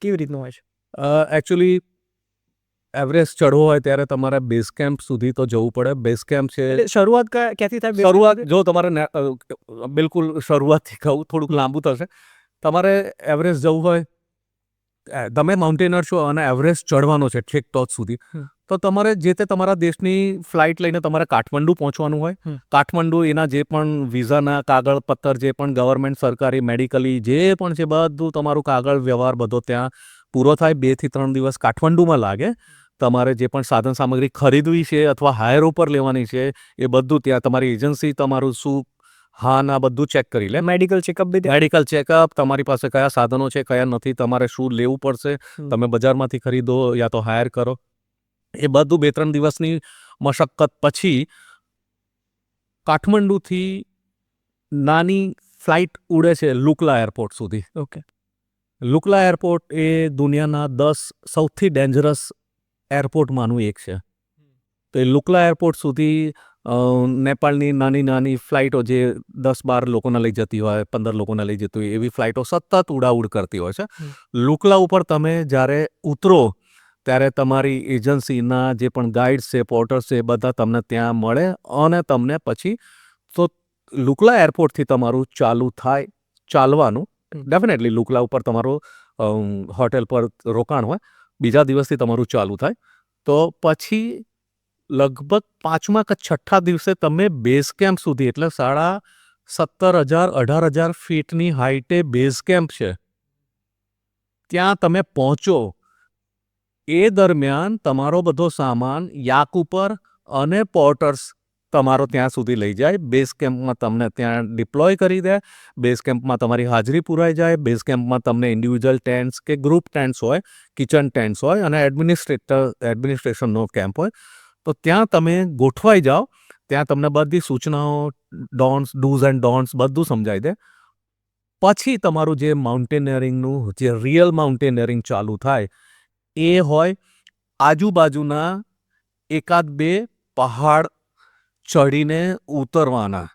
કેવી રીતનું હોય છે? એકચ્યુઅલી એવરેસ્ટ ચડવો હોય ત્યારે તમારે બેઝ કેમ્પ સુધી તો જવું પડે. બેઝ કેમ્પ છે એટલે શરૂઆત ક્યાંથી થાય? શરૂઆત જો તમારે બિલકુલ શરૂઆતથી કહું થોડુંક લાંબુ થશે. તમારે એવરેસ્ટ જવું હોય, તમે માઉન્ટેનર છો અને એવરેસ્ટ ચડવાનો છે છેક ટોચ સુધી, તો તમારે જે તે તમારા દેશની ફ્લાઇટ લઈને તમારે કાઠમંડુ પહોંચવાનું હોય. કાઠમંડુ એના જે પણ વિઝાના કાગળ પત્તર, જે પણ ગવર્મેન્ટ સરકારી મેડિકલી જે પણ છે બધું તમારું કાગળ વ્યવહાર બધો ત્યાં પૂરો થાય. 2 થી 3 દિવસ કાઠમંડુમાં લાગે. તમારે જે પણ સાધન સામગ્રી ખરીદવી છે અથવા હાયર ઉપર લેવાની છે એ બધું ત્યાં તમારી એજન્સી તમારું શું હા ના બધું ચેક કરી લે. મેડિકલ ચેકઅપ બી? મેડિકલ ચેકઅપ, તમારી પાસે કયા સાધનો છે કયા નથી, તમારે શું લેવું પડશે, તમે બજારમાંથી ખરીદો યા તો હાયર કરો, એ બધું 2-3 દિવસની મશક્કત પછી કાઠમંડુથી નાની ફ્લાઇટ ઉડે છે લુકલા એરપોર્ટ સુધી. ઓકે. લુકલા એરપોર્ટ એ દુનિયાના 10 સૌથી ડેન્જરસ એરપોર્ટમાંનું એક છે. તો એ લુકલા એરપોર્ટ સુધી નેપાળની નાની નાની ફ્લાઇટો જે 10-12 લોકોને લઈ જતી હોય, 15 લોકોને લઈ જતી હોય એવી ફ્લાઇટો સતત ઉડાઉડ કરતી હોય છે. લુકલા ઉપર તમે જ્યારે ઉતરો ત્યારે તમારી એજન્સીના જે પણ ગાઈડ્સ છે, પોર્ટર્સ છે, બધા તમને ત્યાં મળે અને તમને પછી તો લુકલા એરપોર્ટથી તમારું ચાલુ થાય ચાલવાનું. ડેફિનેટલી લુકલા ઉપર તમારું હોટેલ પર રોકાણ હોય, બીજા દિવસથી તમારું ચાલુ થાય. તો પછી લગભગ 5મા કે 6ઠ્ઠા દિવસે તમે બેઝ કેમ્પ સુધી, એટલે 17,000-18,000 ફીટની હાઈટે બેઝ કેમ્પ છે, ત્યાં તમે પહોંચો. એ દરમિયાન તમારો બધો સામાન યાક ઉપર અને પોર્ટર્સ તમારો ત્યાં સુધી લઈ જાય. બેઝ કેમ્પમાં તમને ત્યાં ડિપ્લોય કરી દે. બેઝ કેમ્પમાં તમારી હાજરી પુરાઈ જાય. બેઝ કેમ્પમાં તમને ઇન્ડિવિજ્યુઅલ ટેન્ટ્સ કે ગ્રુપ ટેન્ટ્સ હોય, કિચન ટેન્ટ્સ હોય અને એડમિનિસ્ટ્રેશનનો કેમ્પ હોય. તો ત્યાં તમે ગોઠવાઈ જાઓ. ત્યાં તમને બધી સૂચનાઓ, ડૂઝ એન્ડ ડોન્ટ્સ બધું સમજાઈ દે. પછી તમારું જે માઉન્ટેનિયરિંગનું જે રિયલ માઉન્ટેનિયરિંગ ચાલુ થાય એ હોય આજુબાજુના 1-2 પહાડ ચડીને ઉતરવાના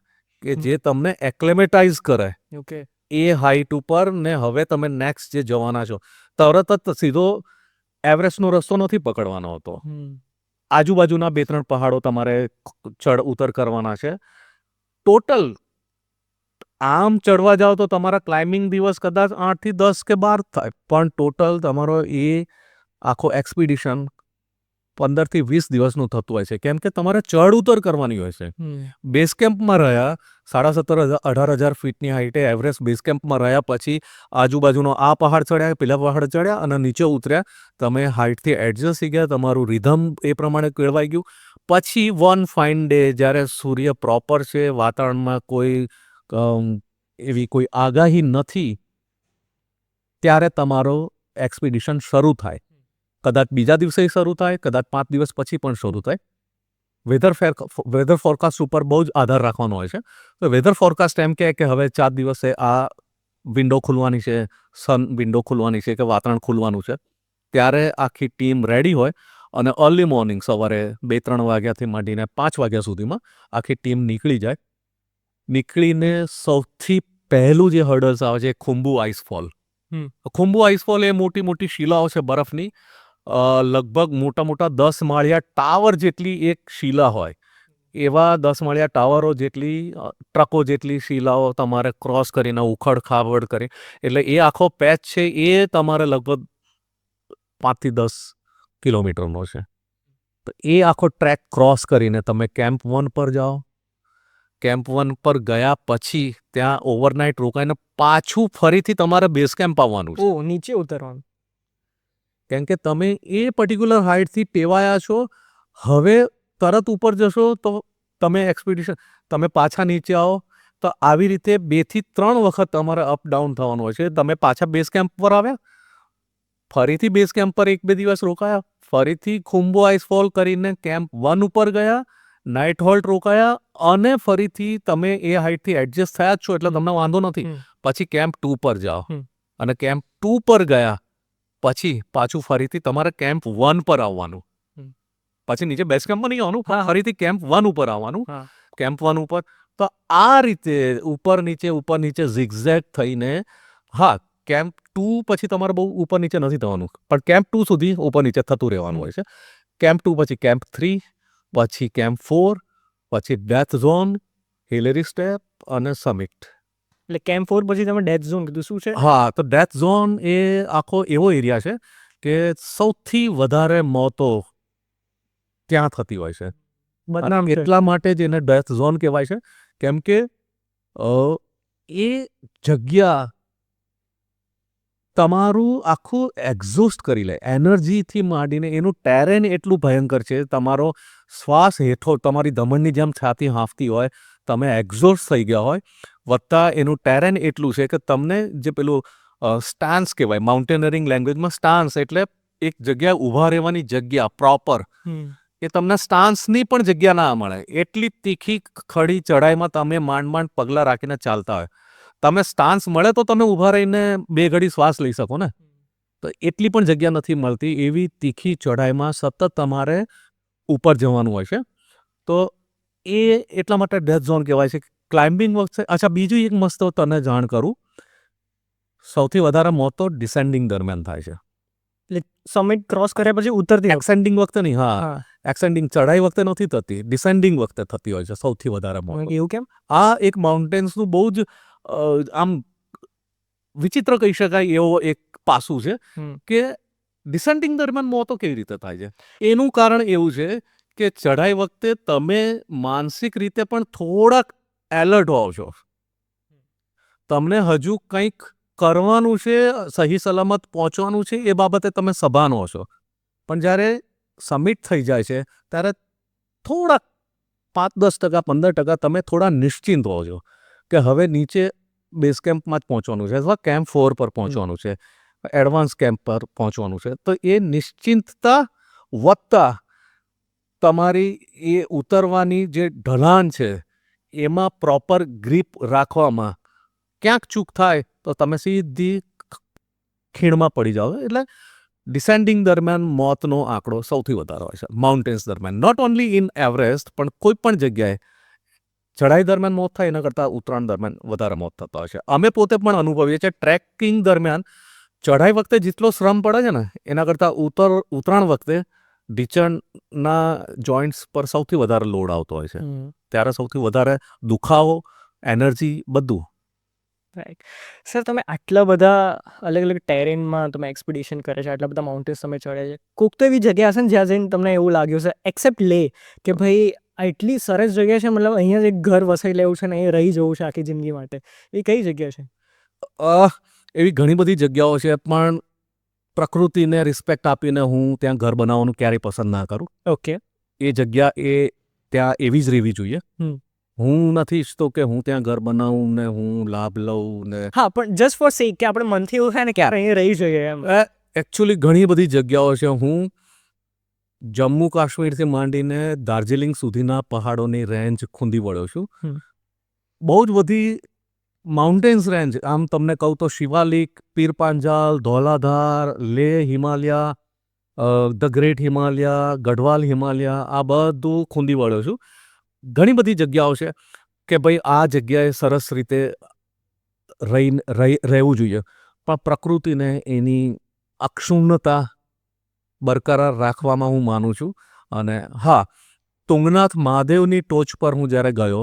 કે જે તમને એક્લેમેટાઇઝ કરે. ઓકે. એ હાઈટ ઉપર ને હવે તમે નેક્સ્ટ જે જવાના છો તરત જ સીધો એવરેસ્ટનો રસ્તો નથી પકડવાનો હતો. આજુબાજુના 2-3 પહાડો તમારે ચડ ઉતર કરવાના છે. ટોટલ આમ ચડવા જાઓ તો તમારા ક્લાઇમ્બિંગ દિવસ કદાચ 8 થી 10 કે 12 થાય, પણ ટોટલ તમારો એ આખો એક્સપિડિશન 15 થી 20 દિવસનું થતું હોય છે, કેમ કે તમારે ચડ ઉતર કરવાની હોય છે. બેઝ કેમ્પમાં રહ્યા 17,500-18,000 ફીટની હાઈટે એવરેસ્ટ બેઝ કેમ્પમાં રહ્યા પછી આજુબાજુનો આ પહાડ ચડ્યા, પેલા પહાડ ચડ્યા અને નીચે ઉતર્યા. તમે હાઈટથી એડજસ્ટ થઈ ગયા, તમારું રિધમ એ પ્રમાણે કેળવાઈ ગયું. પછી વન ફાઇન ડે જ્યારે સૂર્ય પ્રોપર છે, વાતાવરણમાં કોઈ એવી કોઈ આગાહી નથી, ત્યારે તમારો એક્સપિડિશન શરૂ થાય. કદાચ બીજા દિવસે શરૂ થાય, કદાચ 5 દિવસ પછી પણ શરૂ થાય. વેધર ફોરકાસ્ટ ઉપર બહુ જ આધાર રાખવાનો હોય છે. તો વેધર ફોરકાસ્ટ એમ કહે કે હવે 4 દિવસે આ વિન્ડો ખુલવાની છે, સન વિન્ડો ખુલવાની છે કે વાતાવરણ ખુલવાનું છે, ત્યારે આખી ટીમ રેડી હોય અને અર્લી મોર્નિંગ સવારે 2-3 વાગ્યાથી માંડીને 5 વાગ્યા સુધીમાં આખી ટીમ નીકળી જાય. નીકળીને સૌથી પહેલું જે હર્ડલ્સ આવે છે ખુંબુ આઈસફોલ. ખુંબુ આઈસફોલ એ મોટી મોટી શિલાઓ છે બરફની, લગભગ મોટા મોટા 10 માળિયા ટાવર જેટલી એક શિલા હોય, એવા 10 માળિયા ટાવરો જેટલી ટ્રકો જેટલી શિલાઓ તમારે ક્રોસ કરીને ઉખડ ખાબડ કરી, એટલે એ આખો પેચ છે એ તમારે લગભગ 5 થી 10 કિલોમીટરનો છે. તો એ આખો ટ્રેક ક્રોસ કરીને તમે કેમ્પ 1 પર જાઓ. કેમ્પ 1 પર ગયા પછી ત્યાં ઓવરનાઇટ રોકાઈને પાછું ફરીથી તમારે બેઝ કેમ્પ આવવાનું છે. નીચે ઉતરવાનું. કેમ કે તમે એ પર્ટિક્યુલર હાઇટથી ટેવાયા છો, હવે તરત ઉપર જશો તો તમે એક્સપિડિશન, તમે પાછા નીચે આવો તો આવી રીતે 2 થી 3 વખત તમારે અપ ડાઉન થવાનું હોય છે. તમે પાછા બેઝ કેમ્પ પર આવ્યા, ફરીથી બેઝ કેમ્પ પર 1-2 દિવસ રોકાયા, ફરીથી ખુંબુ આઈસફોલ કરીને કેમ્પ 1 ઉપર ગયા, નાઇટ હોલ્ટ રોકાયા અને ફરીથી તમે એ હાઇટથી એડજસ્ટ થયા જ છો એટલે તમને વાંધો નથી. પછી કેમ્પ 2 પર જાઓ અને કેમ્પ 2 પર ગયા પછી પાછું ફરીથી તમારે કેમ્પ 1 પર આવવાનું. પછી નીચે બેઝ કેમ્પમાં નહીં આવવાનું, ફરીથી કેમ્પ 1 ઉપર આવવાનું. કેમ્પ 1 ઉપર તો આ રીતે ઉપર નીચે ઝિગઝેગ થઈને, હા, કેમ્પ 2 પછી તમારે બહુ ઉપર નીચે નથી થવાનું, પણ કેમ્પ 2 સુધી ઉપર નીચે થતું રહેવાનું હોય છે. કેમ્પ 2 પછી કેમ્પ 3, પછી કેમ્પ 4, પછી ડેથ ઝોન, હિલેરી સ્ટેપ અને સમિટ. એટલે કેમ્પ 4 પછી તમે ડેથ ઝોન કીધું, શું છે? હા, તો ડેથ ઝોન એ આખો એવો એરિયા છે કે સૌથી વધારે મોતો ત્યાં થતી હોય છે. બદનામ છે. એટલા માટે જ એને ડેથ ઝોન કહેવાય છે, કેમ કે એ જગ્યા તમારું આખું એક્ઝોસ્ટ કરી લે, એનર્જીથી માંડીને એનું ટેરેન એટલું ભયંકર છે. તમારો શ્વાસ હેઠો તમારી ધમણની જેમ છાતી હાંફતી હોય, તમે એક્ઝોસ્ટ થઈ ગયા હોય, વત્તા એનું ટેરેન એટલું છે કે તમને જે પેલું સ્ટાન્સ કહેવાય, માઉન્ટેનરિંગ લેંગ્વેજમાં સ્ટાન્સ એટલે એક જગ્યાએ ઊભા રહેવાની જગ્યા પ્રોપર, એ તમને સ્ટાન્સની પણ જગ્યા ના મળે. એટલી તીખી ખડી ચઢાઈમાં તમે માંડ પગલાં રાખીને ચાલતા હોય. તમે સ્ટાન્સ મળે તો તમે ઊભા રહીને 2 ઘડી શ્વાસ લઈ શકો ને, તો એટલી પણ જગ્યા નથી મળતી. એવી તીખી ચઢાઈમાં સતત તમારે ઉપર જવાનું હોય છે. તો એ એટલા માટે ડેથ ઝોન કહેવાય છે. ક્લાઇમ્બિંગ વખતે, અચ્છા, બીજું એક મસ્ત તને જાણ કરું, સૌથી વધારે મોતો ડિસેન્ડિંગ દરમિયાન થાય છે. એટલે સમિટ ક્રોસ કર્યા પછી ઉતરતી એક્સેન્ડિંગ વખતે નહીં, હા, એક્સેન્ડિંગ ચઢાઈ વખતે નથી થતી, ડિસેન્ડિંગ વખતે થતી હોય છે સૌથી વધારે મોત. એવું કેમ? આ એક માઉન્ટેન્સનું બહુ જ આમ વિચિત્ર કહી શકાય એવો એક પાસું છે કે ડિસેન્ડિંગ દરમિયાન મોતો કેવી રીતે થાય છે. એનું કારણ એવું છે કે ચઢાઈ વખતે તમે માનસિક રીતે પણ થોડાક એલર્ટ હોવ છો. તમને હજુ કંઈક કરવાનું છે, સહી સલામત પહોંચવાનું છે, એ બાબતે તમે સભાન હો છો. પણ જ્યારે સમિટ થઈ જાય છે ત્યારે થોડાક 5-10%, 15% તમે થોડા નિશ્ચિંત હો છો કે હવે નીચે બેઝ કેમ્પમાં જ પહોંચવાનું છે અથવા કેમ્પ 4 પર પહોંચવાનું છે, એડવાન્સ કેમ્પ પર પહોંચવાનું છે. તો એ નિશ્ચિંતતા વત્તા તમારી એ ઉતરવાની જે ઢલાન છે એમાં પ્રોપર ગ્રીપ રાખવામાં ક્યાંક ચૂક થાય તો તમે સીધી ખીણમાં પડી જાઓ. એટલે ડિસેન્ડિંગ દરમિયાન મોતનો આંકડો સૌથી વધારે હોય છે માઉન્ટેન્સ દરમિયાન. નોટ ઓનલી ઇન એવરેસ્ટ, પણ કોઈ પણ જગ્યાએ ચઢાઈ દરમિયાન મોત થાય એના કરતાં ઉતરાણ દરમિયાન વધારે મોત થતા હોય છે. અમે પોતે પણ અનુભવીએ છીએ. ટ્રેકિંગ દરમિયાન ચઢાઈ વખતે જેટલો શ્રમ પડે છે ને, એના કરતાં ઉતરાણ વખતે ઢીચણના જોઈન્ટ્સ પર સૌથી વધારે લોડ આવતો હોય છે. ત્યારે સૌથી વધારે દુખાવો, એનર્જી, બધું રાઈટ. સર, તમે આટલા બધા અલગ અલગ ટેરેનમાં તમે એક્સપિડિશન કરે છે, આટલા બધા માઉન્ટેન્સ તમે ચડે છે. કોઈક તો એવી જગ્યા હશે ને જ્યાં જઈને તમને એવું લાગ્યું છે, એક્સેપ્ટ લે, કે ભાઈ આ એટલી સરસ જગ્યા છે, મતલબ અહીંયા જ એક ઘર વસાઈ લેવું છે ને અહીં રહી જવું છે આખી જિંદગી માટે. એ કઈ જગ્યા છે? એવી ઘણી બધી જગ્યાઓ છે, પણ પ્રકૃતિને રિસ્પેક્ટ આપીને હું ત્યાં ઘર બનાવવાનું ક્યારેય પસંદ ના કરું. ઓકે. એ જગ્યા એ ત્યાં એવી જ રહેવી જોઈએ. હમ. હું નથી ઈચ્છતો કે હું ત્યાં ઘર બનાવું ને હું લાભ લઉં ને. હા, પણ જસ્ટ ફોર સેક કે આપણે મનથી એવું થાય ને કે યાર અહીં રહી જોઈએ એમ. એકચ્યુઅલી ઘણી બધી જગ્યાઓ છે. હું જમ્મુ કાશ્મીરથી માંડીને દાર્જિલિંગ સુધીના પહાડોની રેન્જ ખૂંદી વળ્યો છું. બહુ જ બધી માઉન્ટેન્સ રેન્જ, આમ તમને કહું તો શિવાલિક, પીર પાંજાલ, ધૌલાધાર, લેહ હિમાલયા, ધ ગ્રેટ હિમાલયા, ગઢવાલ હિમાલયા, આ બધું ખૂંદી વળ્યો છું. ઘણી બધી જગ્યાઓ છે કે ભાઈ આ જગ્યાએ સરસ રીતે રહેવું જોઈએ, પણ પ્રકૃતિને એની અક્ષુણ્ણતા બરકરાર રાખવામાં હું માનું છું. અને હા, તુંગનાથ મહાદેવની ટોચ પર હું જ્યારે ગયો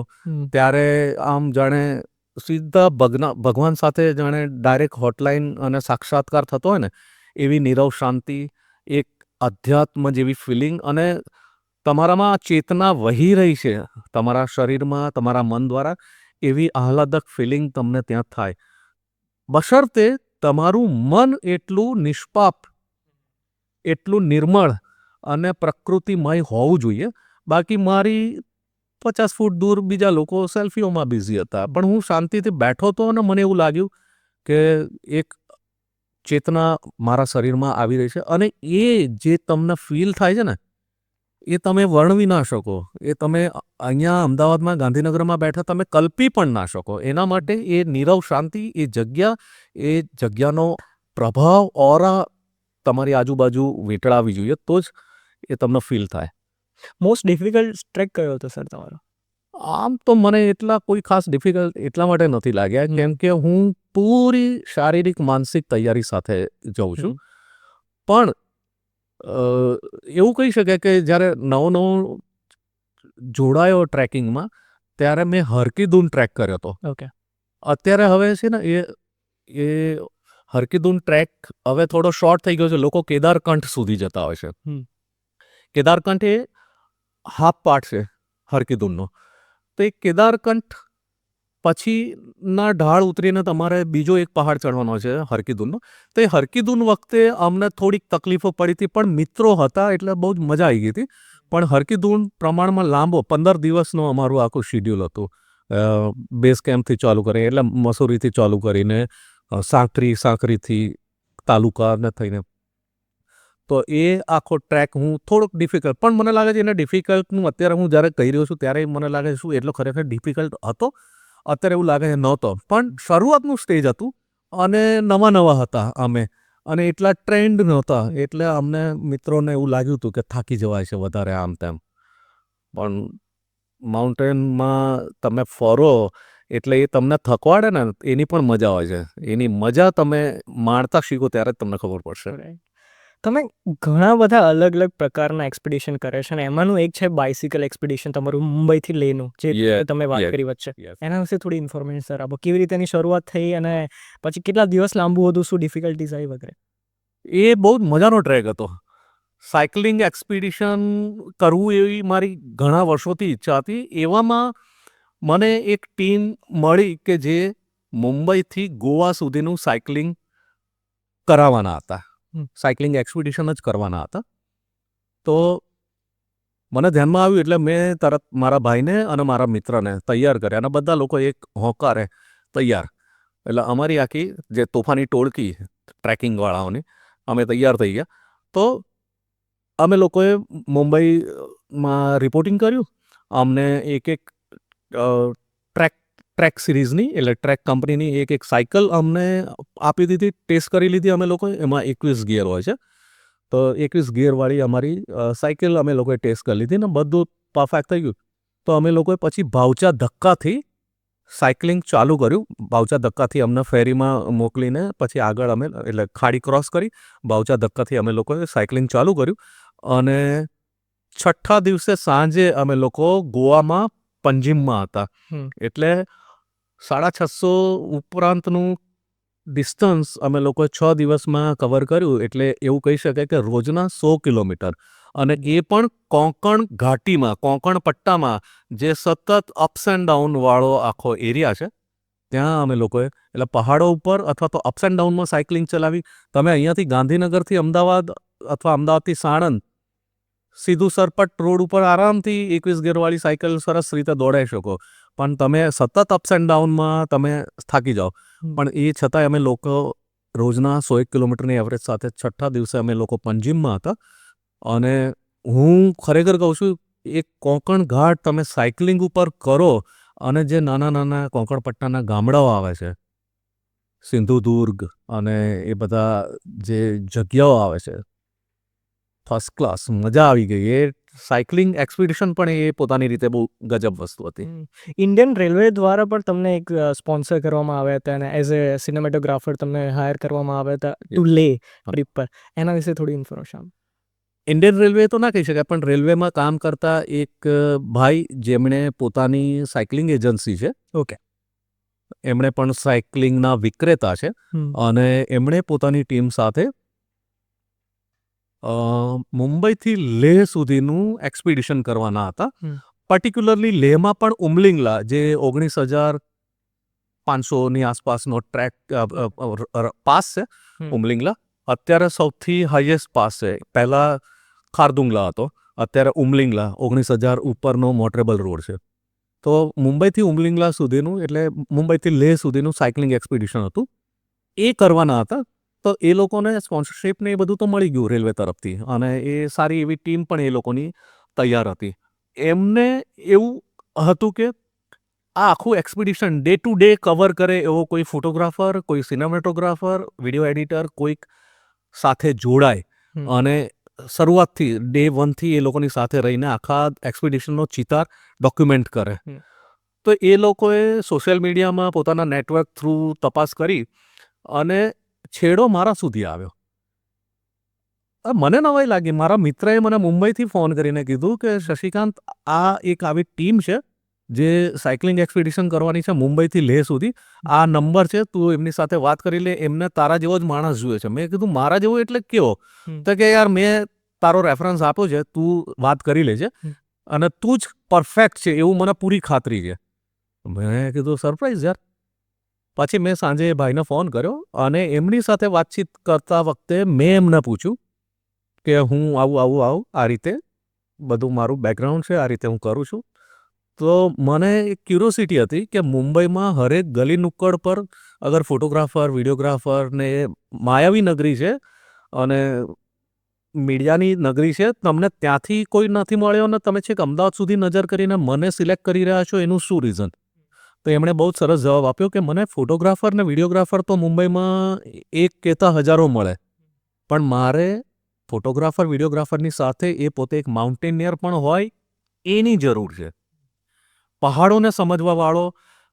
ત્યારે આમ જાણે સીધા ભગવાન સાથે જાણે ડાયરેક્ટ હોટલાઇન અને સાક્ષાત્કાર થતો હોય ને એવી નીરવ શાંતિ, એક અધ્યાત્મ જેવી ફિલિંગ, અને તમારામાં ચેતના વહી રહી છે તમારા શરીરમાં, તમારા મન દ્વારા, એવી આહલાદક ફિલિંગ તમને ત્યાં થાય. બશર્તે તમારું મન એટલું નિષ્પાપ, એટલું નિર્મળ અને પ્રકૃતિમય હોવું જોઈએ. બાકી મારી 50 ફૂટ દૂર બીજા લોકો સેલ્ફીઓમાં બિઝી હતા, પણ હું શાંતિથી બેઠો હતો અને મને એવું લાગ્યું કે એક ચેતના મારા શરીરમાં આવી રહી છે. અને એ જે તમને ફીલ થાય છે ને, એ તમે વર્ણવી ના શકો. એ તમે અહીંયા અમદાવાદમાં, ગાંધીનગરમાં બેઠા તમે કલ્પી પણ ના શકો. એના માટે એ નીરવ શાંતિ, એ જગ્યાનો પ્રભાવ, ઓરા તમારી આજુબાજુ વીંટળાવી જોઈએ, તો જ એ તમને ફીલ થાય. મોસ્ટ ડિફિકલ્ટ ટ્રેક કયો હતો સર તમારો? આમ તો મને એટલા કોઈ ખાસ ડિફિકલ્ટ એટલા માટે નથી લાગ્યા કેમ કે હું પૂરી શારીરિક માનસિક તૈયારી સાથે જઉં છું. પણ એવું કહી શકાય કે જ્યારે નવો જોડાયો ટ્રેકિંગમાં ત્યારે મેં હરકીદુન ટ્રેક કર્યો હતો. ઓકે. અત્યારે હવે છે ને એ હરકીદુન ટ્રેક હવે થોડો શોર્ટ થઈ ગયો છે. લોકો કેદારકંઠ સુધી જતા હોય છે. કેદારકંઠ એ હાફ પાર્ટ છે હરકીદુનનો. તો એ કેદારકંઠ પછીના ઢાળ ઉતરીને તમારે બીજો એક પહાડ ચડવાનો છે હરકીદુનનો. તો એ હરકીદુન વખતે અમને થોડીક તકલીફો પડી હતી, પણ મિત્રો હતા એટલે બહુ જ મજા આવી ગઈ હતી. પણ હરકીદુન પ્રમાણમાં લાંબો 15 દિવસનો અમારું આખું શિડ્યુલ હતું. બેઝ કેમ્પથી ચાલુ કરી, એટલે મસૂરીથી ચાલુ કરીને સાંકરીથી તાલુકાને થઈને. તો એ આખો ટ્રેક હું થોડોક ડિફિકલ્ટ, પણ મને લાગે છે એને ડિફિકલ્ટનું અત્યારે હું જ્યારે કહી રહ્યો છું ત્યારે મને લાગે છે શું એટલો ખરેખર ડિફિકલ્ટ હતો? અત્યારે એવું લાગે છે નહોતો. પણ શરૂઆતનું સ્ટેજ હતું અને નવા હતા અમે, અને એટલા ટ્રેન્ડ નહોતા, એટલે અમને મિત્રોને એવું લાગ્યું હતું કે થાકી જવાય છે વધારે આમ તેમ. પણ માઉન્ટેનમાં તમે ફરો એટલે એ તમને થકવાડે ને એની પણ મજા હોય છે. એની મજા તમે માણતા શીખો ત્યારે જ તમને ખબર પડશે. તમે ઘણા બધા અલગ અલગ પ્રકારના એક્સપિડિશન કરે છે, અને એમાંનું એક છે બાઇસિકલ એક્સપિડિશન તમારું મુંબઈથી લેનું, જે તમે વાત કરી વચ્ચે. એના વિશે થોડી ઇન્ફોર્મેશન સર આપો. કેવી રીતે એની શરૂઆત થઈ અને પછી કેટલા દિવસ લાંબુ હતું, શું ડિફિકલ્ટીઝ આવી વગેરે? એ બહુ જ મજાનો ટ્રેક હતો. સાયકલિંગ એક્સપિડિશન કરવું એવી મારી ઘણા વર્ષોથી ઈચ્છા હતી. એવામાં મને એક ટીમ મળી કે જે મુંબઈથી ગોવા સુધીનું સાયકલિંગ કરાવવાના હતા. સાયકલિંગ એક્સપિડિશન જ કરવાના હતા. તો મને ધ્યાનમાં આવ્યું એટલે મેં તરત મારા ભાઈને અને મારા મિત્રને તૈયાર કર્યા, અને બધા લોકો એક હોંકારે તૈયાર. એટલે અમારી આખી જે તોફાની ટોળકી ટ્રેકિંગવાળાઓની અમે તૈયાર થઈ ગયા. તો અમે લોકોએ મુંબઈમાં રિપોર્ટિંગ કર્યું. અમને એક ટ્રેક સિરીઝની, એટલે ટ્રેક કંપનીની એક સાયકલ અમને આપી દીધી, ટેસ્ટ કરી લીધી અમે લોકોએ. એમાં 21 ગિયર હોય છે. તો 21 ગિયરવાળી અમારી સાયકલ અમે લોકોએ ટેસ્ટ કરી લીધી ને બધું પરફેક્ટ થઈ ગયું. તો અમે લોકોએ પછી ભાવચા ધક્કાથી સાયકલિંગ ચાલુ કર્યું. ભાવચા ધક્કાથી અમને ફેરીમાં મોકલીને પછી આગળ અમે એટલે ખાડી ક્રોસ કરી, ભાવચા ધક્કાથી અમે લોકોએ સાયકલિંગ ચાલુ કર્યું. અને 6ઠ્ઠા દિવસે સાંજે અમે લોકો ગોવામાં પંજીમમાં હતા. એટલે 650 ઉપરાંતનું ડિસ્ટન્સ અમે લોકોએ 6 દિવસમાં કવર કર્યું, એટલે એવું કહી શકાય કે રોજના 100 કિલોમીટર, અને એ પણ કોંકણ ઘાટીમાં, કોંકણ પટ્ટામાં, જે સતત અપ્સ એન્ડ ડાઉન વાળો આખો એરિયા છે, ત્યાં અમે લોકોએ એટલે પહાડો ઉપર અથવા તો અપ્સ એન્ડ ડાઉનમાં સાયકલિંગ ચલાવી. તમે અહીંયાથી ગાંધીનગરથી અમદાવાદ અથવા અમદાવાદથી સાણંદ સીધું સરપટ રોડ ઉપર આરામથી 21 ગિયરવાળી સાયકલ સરસ રીતે દોડાઈ શકો, પણ તમે સતત અપ્સ એન્ડ ડાઉનમાં તમે થાકી જાઓ. પણ એ છતાંય અમે લોકો રોજના 101 કિલોમીટરની એવરેજ સાથે 6ઠ્ઠા દિવસે અમે લોકો પંજીમમાં હતા. અને હું ખરેખર કહું છું, એ કોંકણ ઘાટ તમે સાયકલિંગ ઉપર કરો, અને જે નાના નાના કોંકણ પટ્ટાના ગામડાઓ આવે છે, સિંધુદુર્ગ અને એ બધા જે જગ્યાઓ આવે છે, ફર્સ્ટ ક્લાસ મજા આવી ગઈ. એ સાયકલિંગ એક્સપિડિશન પણ એ પોતાની રીતે બહુ ગજબ વસ્તુ હતી. ઇન્ડિયન રેલવે દ્વારા પણ તમને એક સ્પોન્સર કરવામાં આવ્યા હતા, અને એઝ એ સિનેમેટોગ્રાફર તમને હાયર કરવામાં આવ્યા હતા ટુ લે ટ્રીપ પર. એના વિશે થોડી ઇન્ફોર્મેશન. ઇન્ડિયન રેલવે તો ના કહી શકાય, પણ રેલવેમાં કામ કરતા એક ભાઈ જેમણે પોતાની સાયકલિંગ એજન્સી છે, ઓકે. એમણે પણ સાયકલિંગના વિક્રેતા છે, અને એમણે પોતાની ટીમ સાથે મુંબઈથી લેહ સુધીનું એક્સપિડિશન કરવાના હતા. પર્ટિક્યુલરલી લેહમાં પણ ઉમલિંગલા, જે 19,500ની આસપાસનો ટ્રેક પાસ છે, ઉમલિંગલા અત્યારે સૌથી હાઈએસ્ટ પાસ છે. પહેલાં ખારદુંગલા હતો, અત્યારે ઉમલિંગલા 19,000 ઉપરનો મોટરેબલ રોડ છે. તો મુંબઈથી ઉમલિંગલા સુધીનું, એટલે મુંબઈથી લેહ સુધીનું સાયકલિંગ એક્સપિડિશન હતું, એ કરવાના હતા. તો એ લોકોને સ્પોન્સરશિપ ને એ બધું તો મળી ગયું રેલવે તરફથી, અને એ સારી એવી ટીમ પણ એ લોકોની તૈયાર હતી. એમને એવું હતું કે આ આખું expedition day to day cover કરે એવો કોઈ ફોટોગ્રાફર, કોઈ સિનેમેટોગ્રાફર, વિડીયો એડિટર કોઈક સાથે જોડાય, અને શરૂઆતથી ડે 1થી એ લોકોની સાથે રહીને આખા એક્સપિડિશનનો ચિતાર ડોક્યુમેન્ટ કરે. તો એ લોકોએ સોશિયલ મીડિયામાં પોતાના નેટવર્ક થ્રુ તપાસ કરી અને છેડો મારા સુધી આવ્યો. મને નવાઈ લાગી. મારા મિત્રએ મને મુંબઈથી ફોન કરીને કીધું કે શશિકાંત, આ એક આવી ટીમ છે જે સાયકલિંગ એક્સપિડિશન કરવાની છે મુંબઈથી લેહ સુધી. આ નંબર છે, તું એમની સાથે વાત કરી લે, એમને તારા જેવો જ માણસ જોઈએ છે. મેં કીધું મારા જેવો એટલે કેવો? તો કે યાર, મેં તારો રેફરન્સ આપ્યો છે, તું વાત કરી લેજે, અને તું જ પરફેક્ટ છે એવું મને પૂરી ખાતરી છે. મેં કીધું સરપ્રાઈઝ યાર. પછી મેં સાંજે એ ભાઈને ફોન કર્યો, અને એમની સાથે વાતચીત કરતા વખતે મેં એમને પૂછ્યું કે હું આવું આ રીતે બધું મારું બેકગ્રાઉન્ડ છે, આ રીતે હું કરું છું. તો મને એક ક્યુરોસિટી હતી કે મુંબઈમાં હરેક ગલી નુક્કડ પર અગર ફોટોગ્રાફર, વિડીયોગ્રાફર, ને માયાવી નગરી છે અને મીડિયાની નગરી છે, તમને ત્યાંથી કોઈ નથી મળ્યો અને તમે છેક અમદાવાદ સુધી નજર કરીને મને સિલેક્ટ કરી રહ્યા છો, એનું શું રીઝન? તો એમણે બહુ સરસ જવાબ આપ્યો કે મને ફોટોગ્રાફર ને વિડીયોગ્રાફર તો મુંબઈમાં એક કહેતા હજારો મળે, પણ મારે ફોટોગ્રાફર, વિડીયોગ્રાફરની સાથે એ પોતે એક માઉન્ટેનિયર પણ હોય એની જરૂર છે. પહાડોને સમજવાવાળો,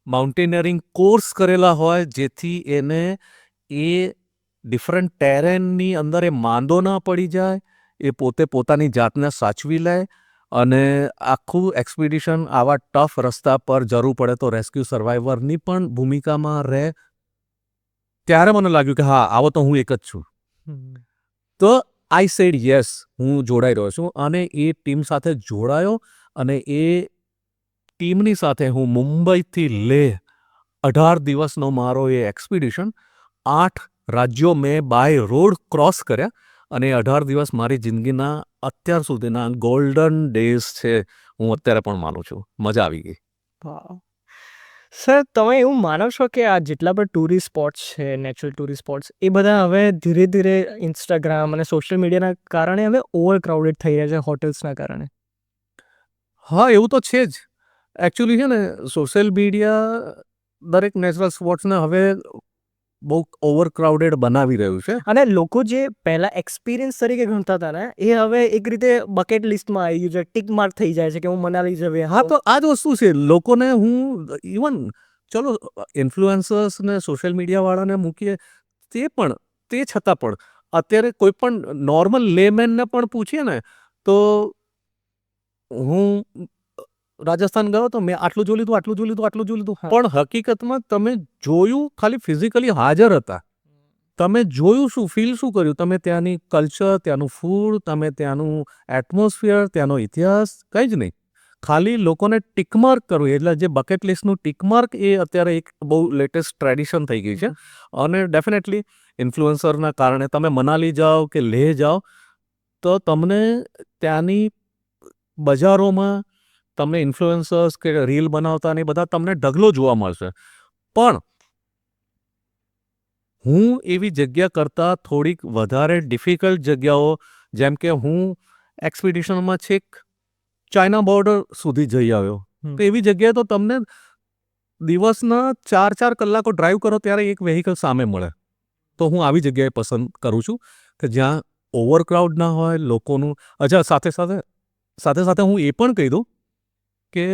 માઉન્ટેનિયરિંગ કોર્સ કરેલા હોય, જેથી એને એ ડિફરન્ટ ટેરેનની અંદર એ માંદો ના પડી જાય, એ પોતે પોતાની જાતને સાચવી લે, અને આખું એક્સપિડિશન આવા ટફ રસ્તા પર જરૂર પડે તો રેસ્ક્યુ સર્વાઈવરની પણ ભૂમિકામાં રહે. ત્યારે મને લાગ્યું કે હા, આવો તો હું એક જ છું. તો આઈ સેડ યસ, હું જોડાઈ રહ્યો છું, અને એ ટીમ સાથે જોડાયો, અને એ ટીમની સાથે હું મુંબઈથી લેહ 18 દિવસનો મારો એ એક્સપિડિશન, 8 રાજ્યો મેં બાય રોડ ક્રોસ કર્યા, અને 18 દિવસ મારી જિંદગીના અત્યાર સુધીના ગોલ્ડન ડેઝ છે, હું અત્યારે પણ માનું છું. મજા આવી ગઈ. સર, તમે એવું માનો છો કે આ જેટલા પણ ટુરિસ્ટ સ્પોટ્સ છે, નેચરલ ટુરિસ્ટ સ્પોટ્સ, એ બધા હવે ધીરે ધીરે ઇન્સ્ટાગ્રામ અને સોશિયલ મીડિયાના કારણે હવે ઓવર ક્રાઉડેડ થઈ રહ્યા છે, હોટેલ્સના કારણે? હા, એવું તો છે જ. એકચ્યુઅલી છે ને, સોશિયલ મીડિયા દરેક નેચરલ સ્પોટ્સને હવે બહુ ઓવર ક્રાઉડેડ બનાવી રહ્યું છે. અને લોકો જે પહેલા એક્સપિરિયન્સ તરીકે ગણતા હતા ને, એ હવે એક રીતે બકેટ લિસ્ટમાં આવી ગયું છે, ટિક માર્ક થઈ જાય છે કે હું મનાલી જવે. હા, તો આ જ વસ્તુ છે. લોકોને હું ઇવન ચલો ઇન્ફ્લુએન્સર્સ ને સોશિયલ મીડિયાવાળાને મૂકીએ, તે છતાં પણ અત્યારે કોઈ પણ નોર્મલ લેમેનને પણ પૂછીએ ને, તો હું રાજસ્થાન ગયો તો મેં આટલું જોઈ લીધું, આટલું જોઈ લીધું, આટલું જોઈ લીધું. હા. પણ હકીકતમાં તમે જોયું ખાલી ફિઝિકલી હાજર હતા. તમે જોયું શું, ફીલ શું કર્યું? તમે ત્યાંની કલ્ચર, ત્યાંનું ફૂડ, તમે ત્યાંનું એટમોસ્ફિયર, ત્યાંનો ઇતિહાસ, કંઈ જ નહીં. ખાલી લોકોને ટિકમાર્ક કરવું, એટલે જે બકેટ લિસ્ટનું ટિકમાર્ક એ અત્યારે એક બહુ લેટેસ્ટ ટ્રેડિશન થઈ ગઈ છે. અને ડેફિનેટલી ઇન્ફ્લુએન્સરના કારણે તમે મનાલી જાઓ કે લેહ જાઓ તો તમને ત્યાંની બજારોમાં તમને ઇન્ફ્લુએન્સર્સ કે રીલ બનાવતા ને એ બધા તમને ઢગલો જોવા મળશે. પણ હું એવી જગ્યા કરતાં થોડીક વધારે ડિફિકલ્ટ જગ્યાઓ, જેમ કે હું એક્સપિડિશનમાં છેક ચાઇના બોર્ડર સુધી જઈ આવ્યો. તો એવી જગ્યાએ તો તમને દિવસના 4-4 કલાકો ડ્રાઈવ કરો ત્યારે એક વેહિકલ સામે મળે. તો હું આવી જગ્યાએ પસંદ કરું છું કે જ્યાં ઓવરક્રાઉડ ના હોય લોકોનું. અચ્છા, સાથે હું એ પણ કહી દઉં કે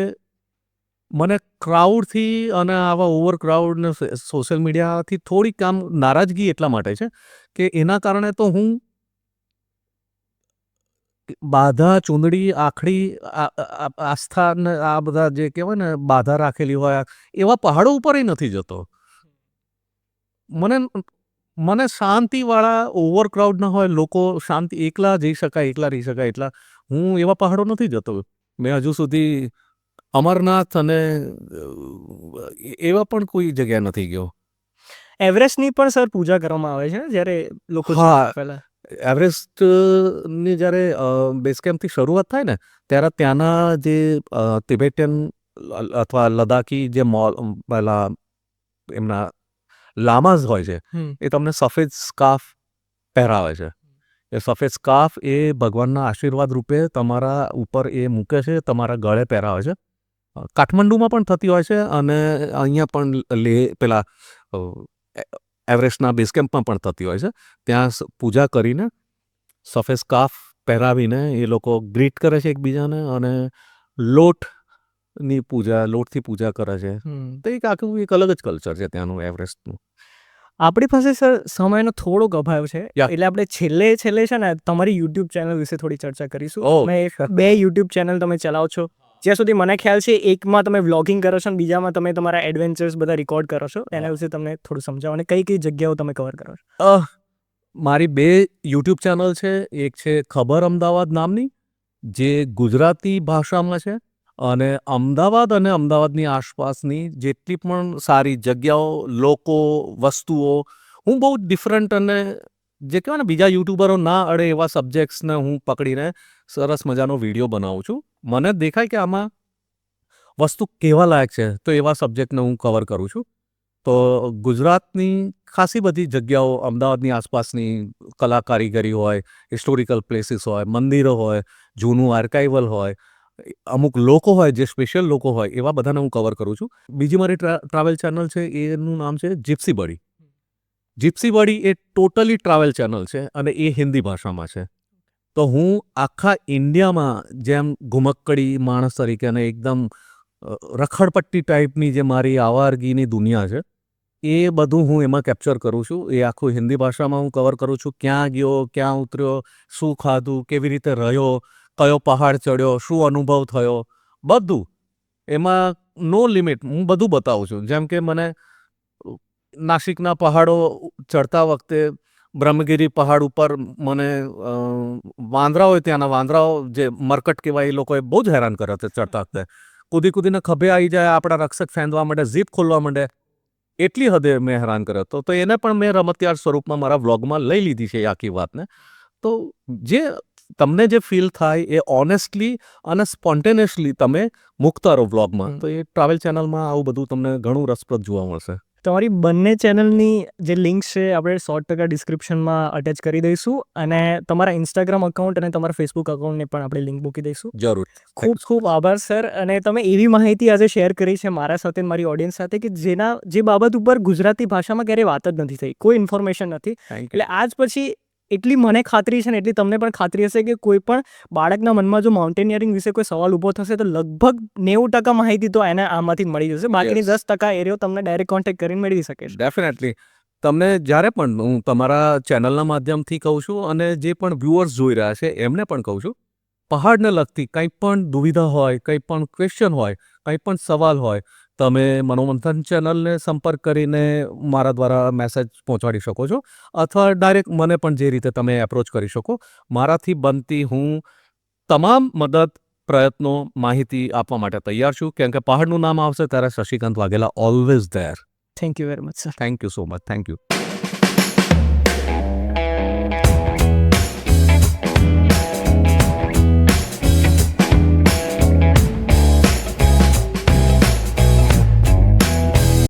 મને ક્રાઉડથી અને આવા ઓવરક્રાઉડ ને સોશિયલ મીડિયાથી થોડીક આમ નારાજગી એટલા માટે છે કે એના કારણે તો હું બાધા, ચૂંદડી, આખડી, આસ્થા ને આ બધા જે કહેવાય ને બાધા રાખેલી હોય એવા પહાડો ઉપર નથી જતો. મને શાંતિવાળા ઓવરક્રાઉડ ના હોય, લોકો શાંતિ, એકલા જઈ શકાય, એકલા રહી શકાય, એટલા હું એવા પહાડો નથી જતો. મેં હજુ સુધી અમરનાથ અને એવા પણ કોઈ જગ્યા નથી ગયો. એવરેસ્ટની પણ સર પૂજા કરવામાં આવે છે જ્યારે લોકો હા. પહેલા એવરેસ્ટની જ્યારે બેઝ કેમ્પથી શરૂઆત થાય ને ત્યારે ત્યાંના જે તિબેટિયન અથવા લદાખી જે પેલા એમના લામાઝ હોય છે એ તમને સફેદ સ્કાર્ફ પહેરાવે છે. એ સફેદ સ્કાર્ફ એ ભગવાનના આશીર્વાદ રૂપે તમારા ઉપર એ મૂકે છે, તમારા ગળે પહેરાવે છે. કાઠમંડુમાં પણ થતી હોય છે અને અહીંયા પણ પેલા એવરેસ્ટના બેઝ કેમ્પમાં પણ થતી હોય છે. ત્યાં પૂજા કરીને સફેદ સ્કાર્ફ પહેરાવીને એ લોકો ગ્રીટ કરે છે એકબીજાને અને લોટથી પૂજા કરે છે. તો એક આખું એક અલગ જ કલ્ચર છે ત્યાંનું એવરેસ્ટનું. આપણી પાસે સર સમયનો થોડોક અભાવ છે, યા. એટલે આપણે છેલ્લે છે ને તમારી યુટ્યુબ ચેનલ વિશે થોડી ચર્ચા કરીશું. ઓહ. મેં 2 યુટ્યુબ ચેનલ તમે ચલાવો છો. જ્યાં સુધી મને ખ્યાલ છે એકમાં તમે વ્લોગિંગ કરો છો અને બીજામાં તમે તમારા એડવેન્ચર્સ બધા રેકોર્ડ કરો છો. એના વિશે તમને થોડું સમજાવો અને કઈ જગ્યાઓ તમે કવર કરો છો. મારી 2 યુટ્યુબ ચેનલ છે. એક છે ખબર અમદાવાદ નામની, જે ગુજરાતી ભાષામાં છે, અને અમદાવાદ અને અમદાવાદની આસપાસની જેટલી પણ સારી જગ્યાઓ, લોકો, વસ્તુઓ, હું બહુ ડિફરન્ટ અને જે કહેવાય ને બીજા યુટ્યુબરો ના અડે એવા સબ્જેક્ટ્સને હું પકડીને સરસ મજાનો વિડીયો બનાવું છું. મને દેખાય કે આમાં વસ્તુ કેવા લાયક છે તો એવા સબ્જેક્ટને હું કવર કરું છું. તો ગુજરાતની ખાસી બધી જગ્યાઓ, અમદાવાદની આસપાસની કલા કારીગરી હોય, હિસ્ટોરિકલ પ્લેસીસ હોય, મંદિરો હોય, જૂનું આર્કાઇવલ હોય, અમુક લોકો હોય જે સ્પેશિયલ લોકો હોય, એવા બધાને હું કવર કરું છું. બીજી મારી ટ્રાવેલ ચેનલ છે, એનું નામ છે જીપ્સી બડી. જીપ્સી બડી એ ટોટલી ટ્રાવેલ ચેનલ છે અને એ હિન્દી ભાષામાં છે. તો હું આખા ઇન્ડિયામાં જેમ ઘુમક્કડી માણસ તરીકે અને એકદમ રખડપટ્ટી ટાઈપની જે મારી આવારગીની દુનિયા છે એ બધું હું એમાં કેપ્ચર કરું છું. એ આખું હિન્દી ભાષામાં હું કવર કરું છું. ક્યાં ગયો, ક્યાં ઉતર્યો, શું ખાધું, કેવી રીતે રહ્યો, કયો પહાડ ચડ્યો, શું અનુભવ થયો, બધું એમાં નો લિમિટ હું બધું બતાવું છું. જેમ કે મને નાસિકના પહાડો ચડતા વખતે બ્રહ્મગીરી પહાડ ઉપર મને વાંદરાઓ, ત્યાંના વાંદરાઓ જે મરકટ કહેવાય, એ લોકોએ બહુ જ હેરાન કર્યા હતા ચડતા વખતે. કૂદીને ખભે આવી જાય, આપણા રક્ષક ફેંદવા માંડે, ઝીપ ખોલવા માંડે, એટલી હદે મેં હેરાન કર્યો હતો. તો એને પણ મેં રમતિયાળ સ્વરૂપમાં મારા વ્લોગમાં લઈ લીધી છે એ આખી વાતને. તો જે તમને જે ફીલ થાય એ ઓનેસ્ટલી અને સ્પોન્ટેનિયસલી તમે મૂકતા રહો વ્લોગમાં. તો એ ટ્રાવેલ ચેનલમાં આવું બધું તમને ઘણું રસપ્રદ જોવા મળશે. તમારી બંને ચેનલની જે લિંક છે આપણે 100% ડિસ્ક્રિપ્શનમાં અટેચ કરી દઈશું અને તમારા ઇન્સ્ટાગ્રામ અકાઉન્ટ અને તમારા ફેસબુક અકાઉન્ટને પણ આપણે લિંક મૂકી દઈશું. જરૂર. ખૂબ આભાર સર. અને તમે એવી માહિતી આજે શેર કરી છે મારા સાથે, મારી ઓડિયન્સ સાથે, કે જે બાબત ઉપર ગુજરાતી ભાષામાં ક્યારેય વાત જ નથી થઈ, કોઈ ઇન્ફોર્મેશન નથી. એટલે આજ પછી એટલી મને ખાતરી છે ને એટલી તમને પણ ખાતરી હશે કે કોઈ પણ બાળકના મનમાં જો માઉન્ટેનિયરિંગ વિશે કોઈ સવાલ ઊભો થશે તો લગભગ 90% માહિતી તો એને આમાંથી મળી જશે. બાકીની 10% એરિયો તમને ડાયરેક્ટ કોન્ટેક્ટ કરીને મેળવી શકે છે. ડેફિનેટલી. તમને જ્યારે પણ હું તમારા ચેનલના માધ્યમથી કહું છું અને જે પણ વ્યુઅર્સ જોઈ રહ્યા છે એમને પણ કહું છું, પહાડને લગતી કંઈ પણ દુવિધા હોય, કંઈ પણ ક્વેશ્ચન હોય, કંઈ પણ સવાલ હોય, તમે મનોમંથન ચેનલને સંપર્ક કરીને મારા દ્વારા મેસેજ પહોંચાડી શકો છો, અથવા ડાયરેક્ટ મને પણ જે રીતે તમે એપ્રોચ કરી શકો. મારાથી બનતી હું તમામ મદદ, પ્રયત્નો, માહિતી આપવા માટે તૈયાર છું. કેમ કે પહાડનું નામ આવશે ત્યારે Shashikant Vaghela always there. Thank you very much sir. Thank you so much. Thank you.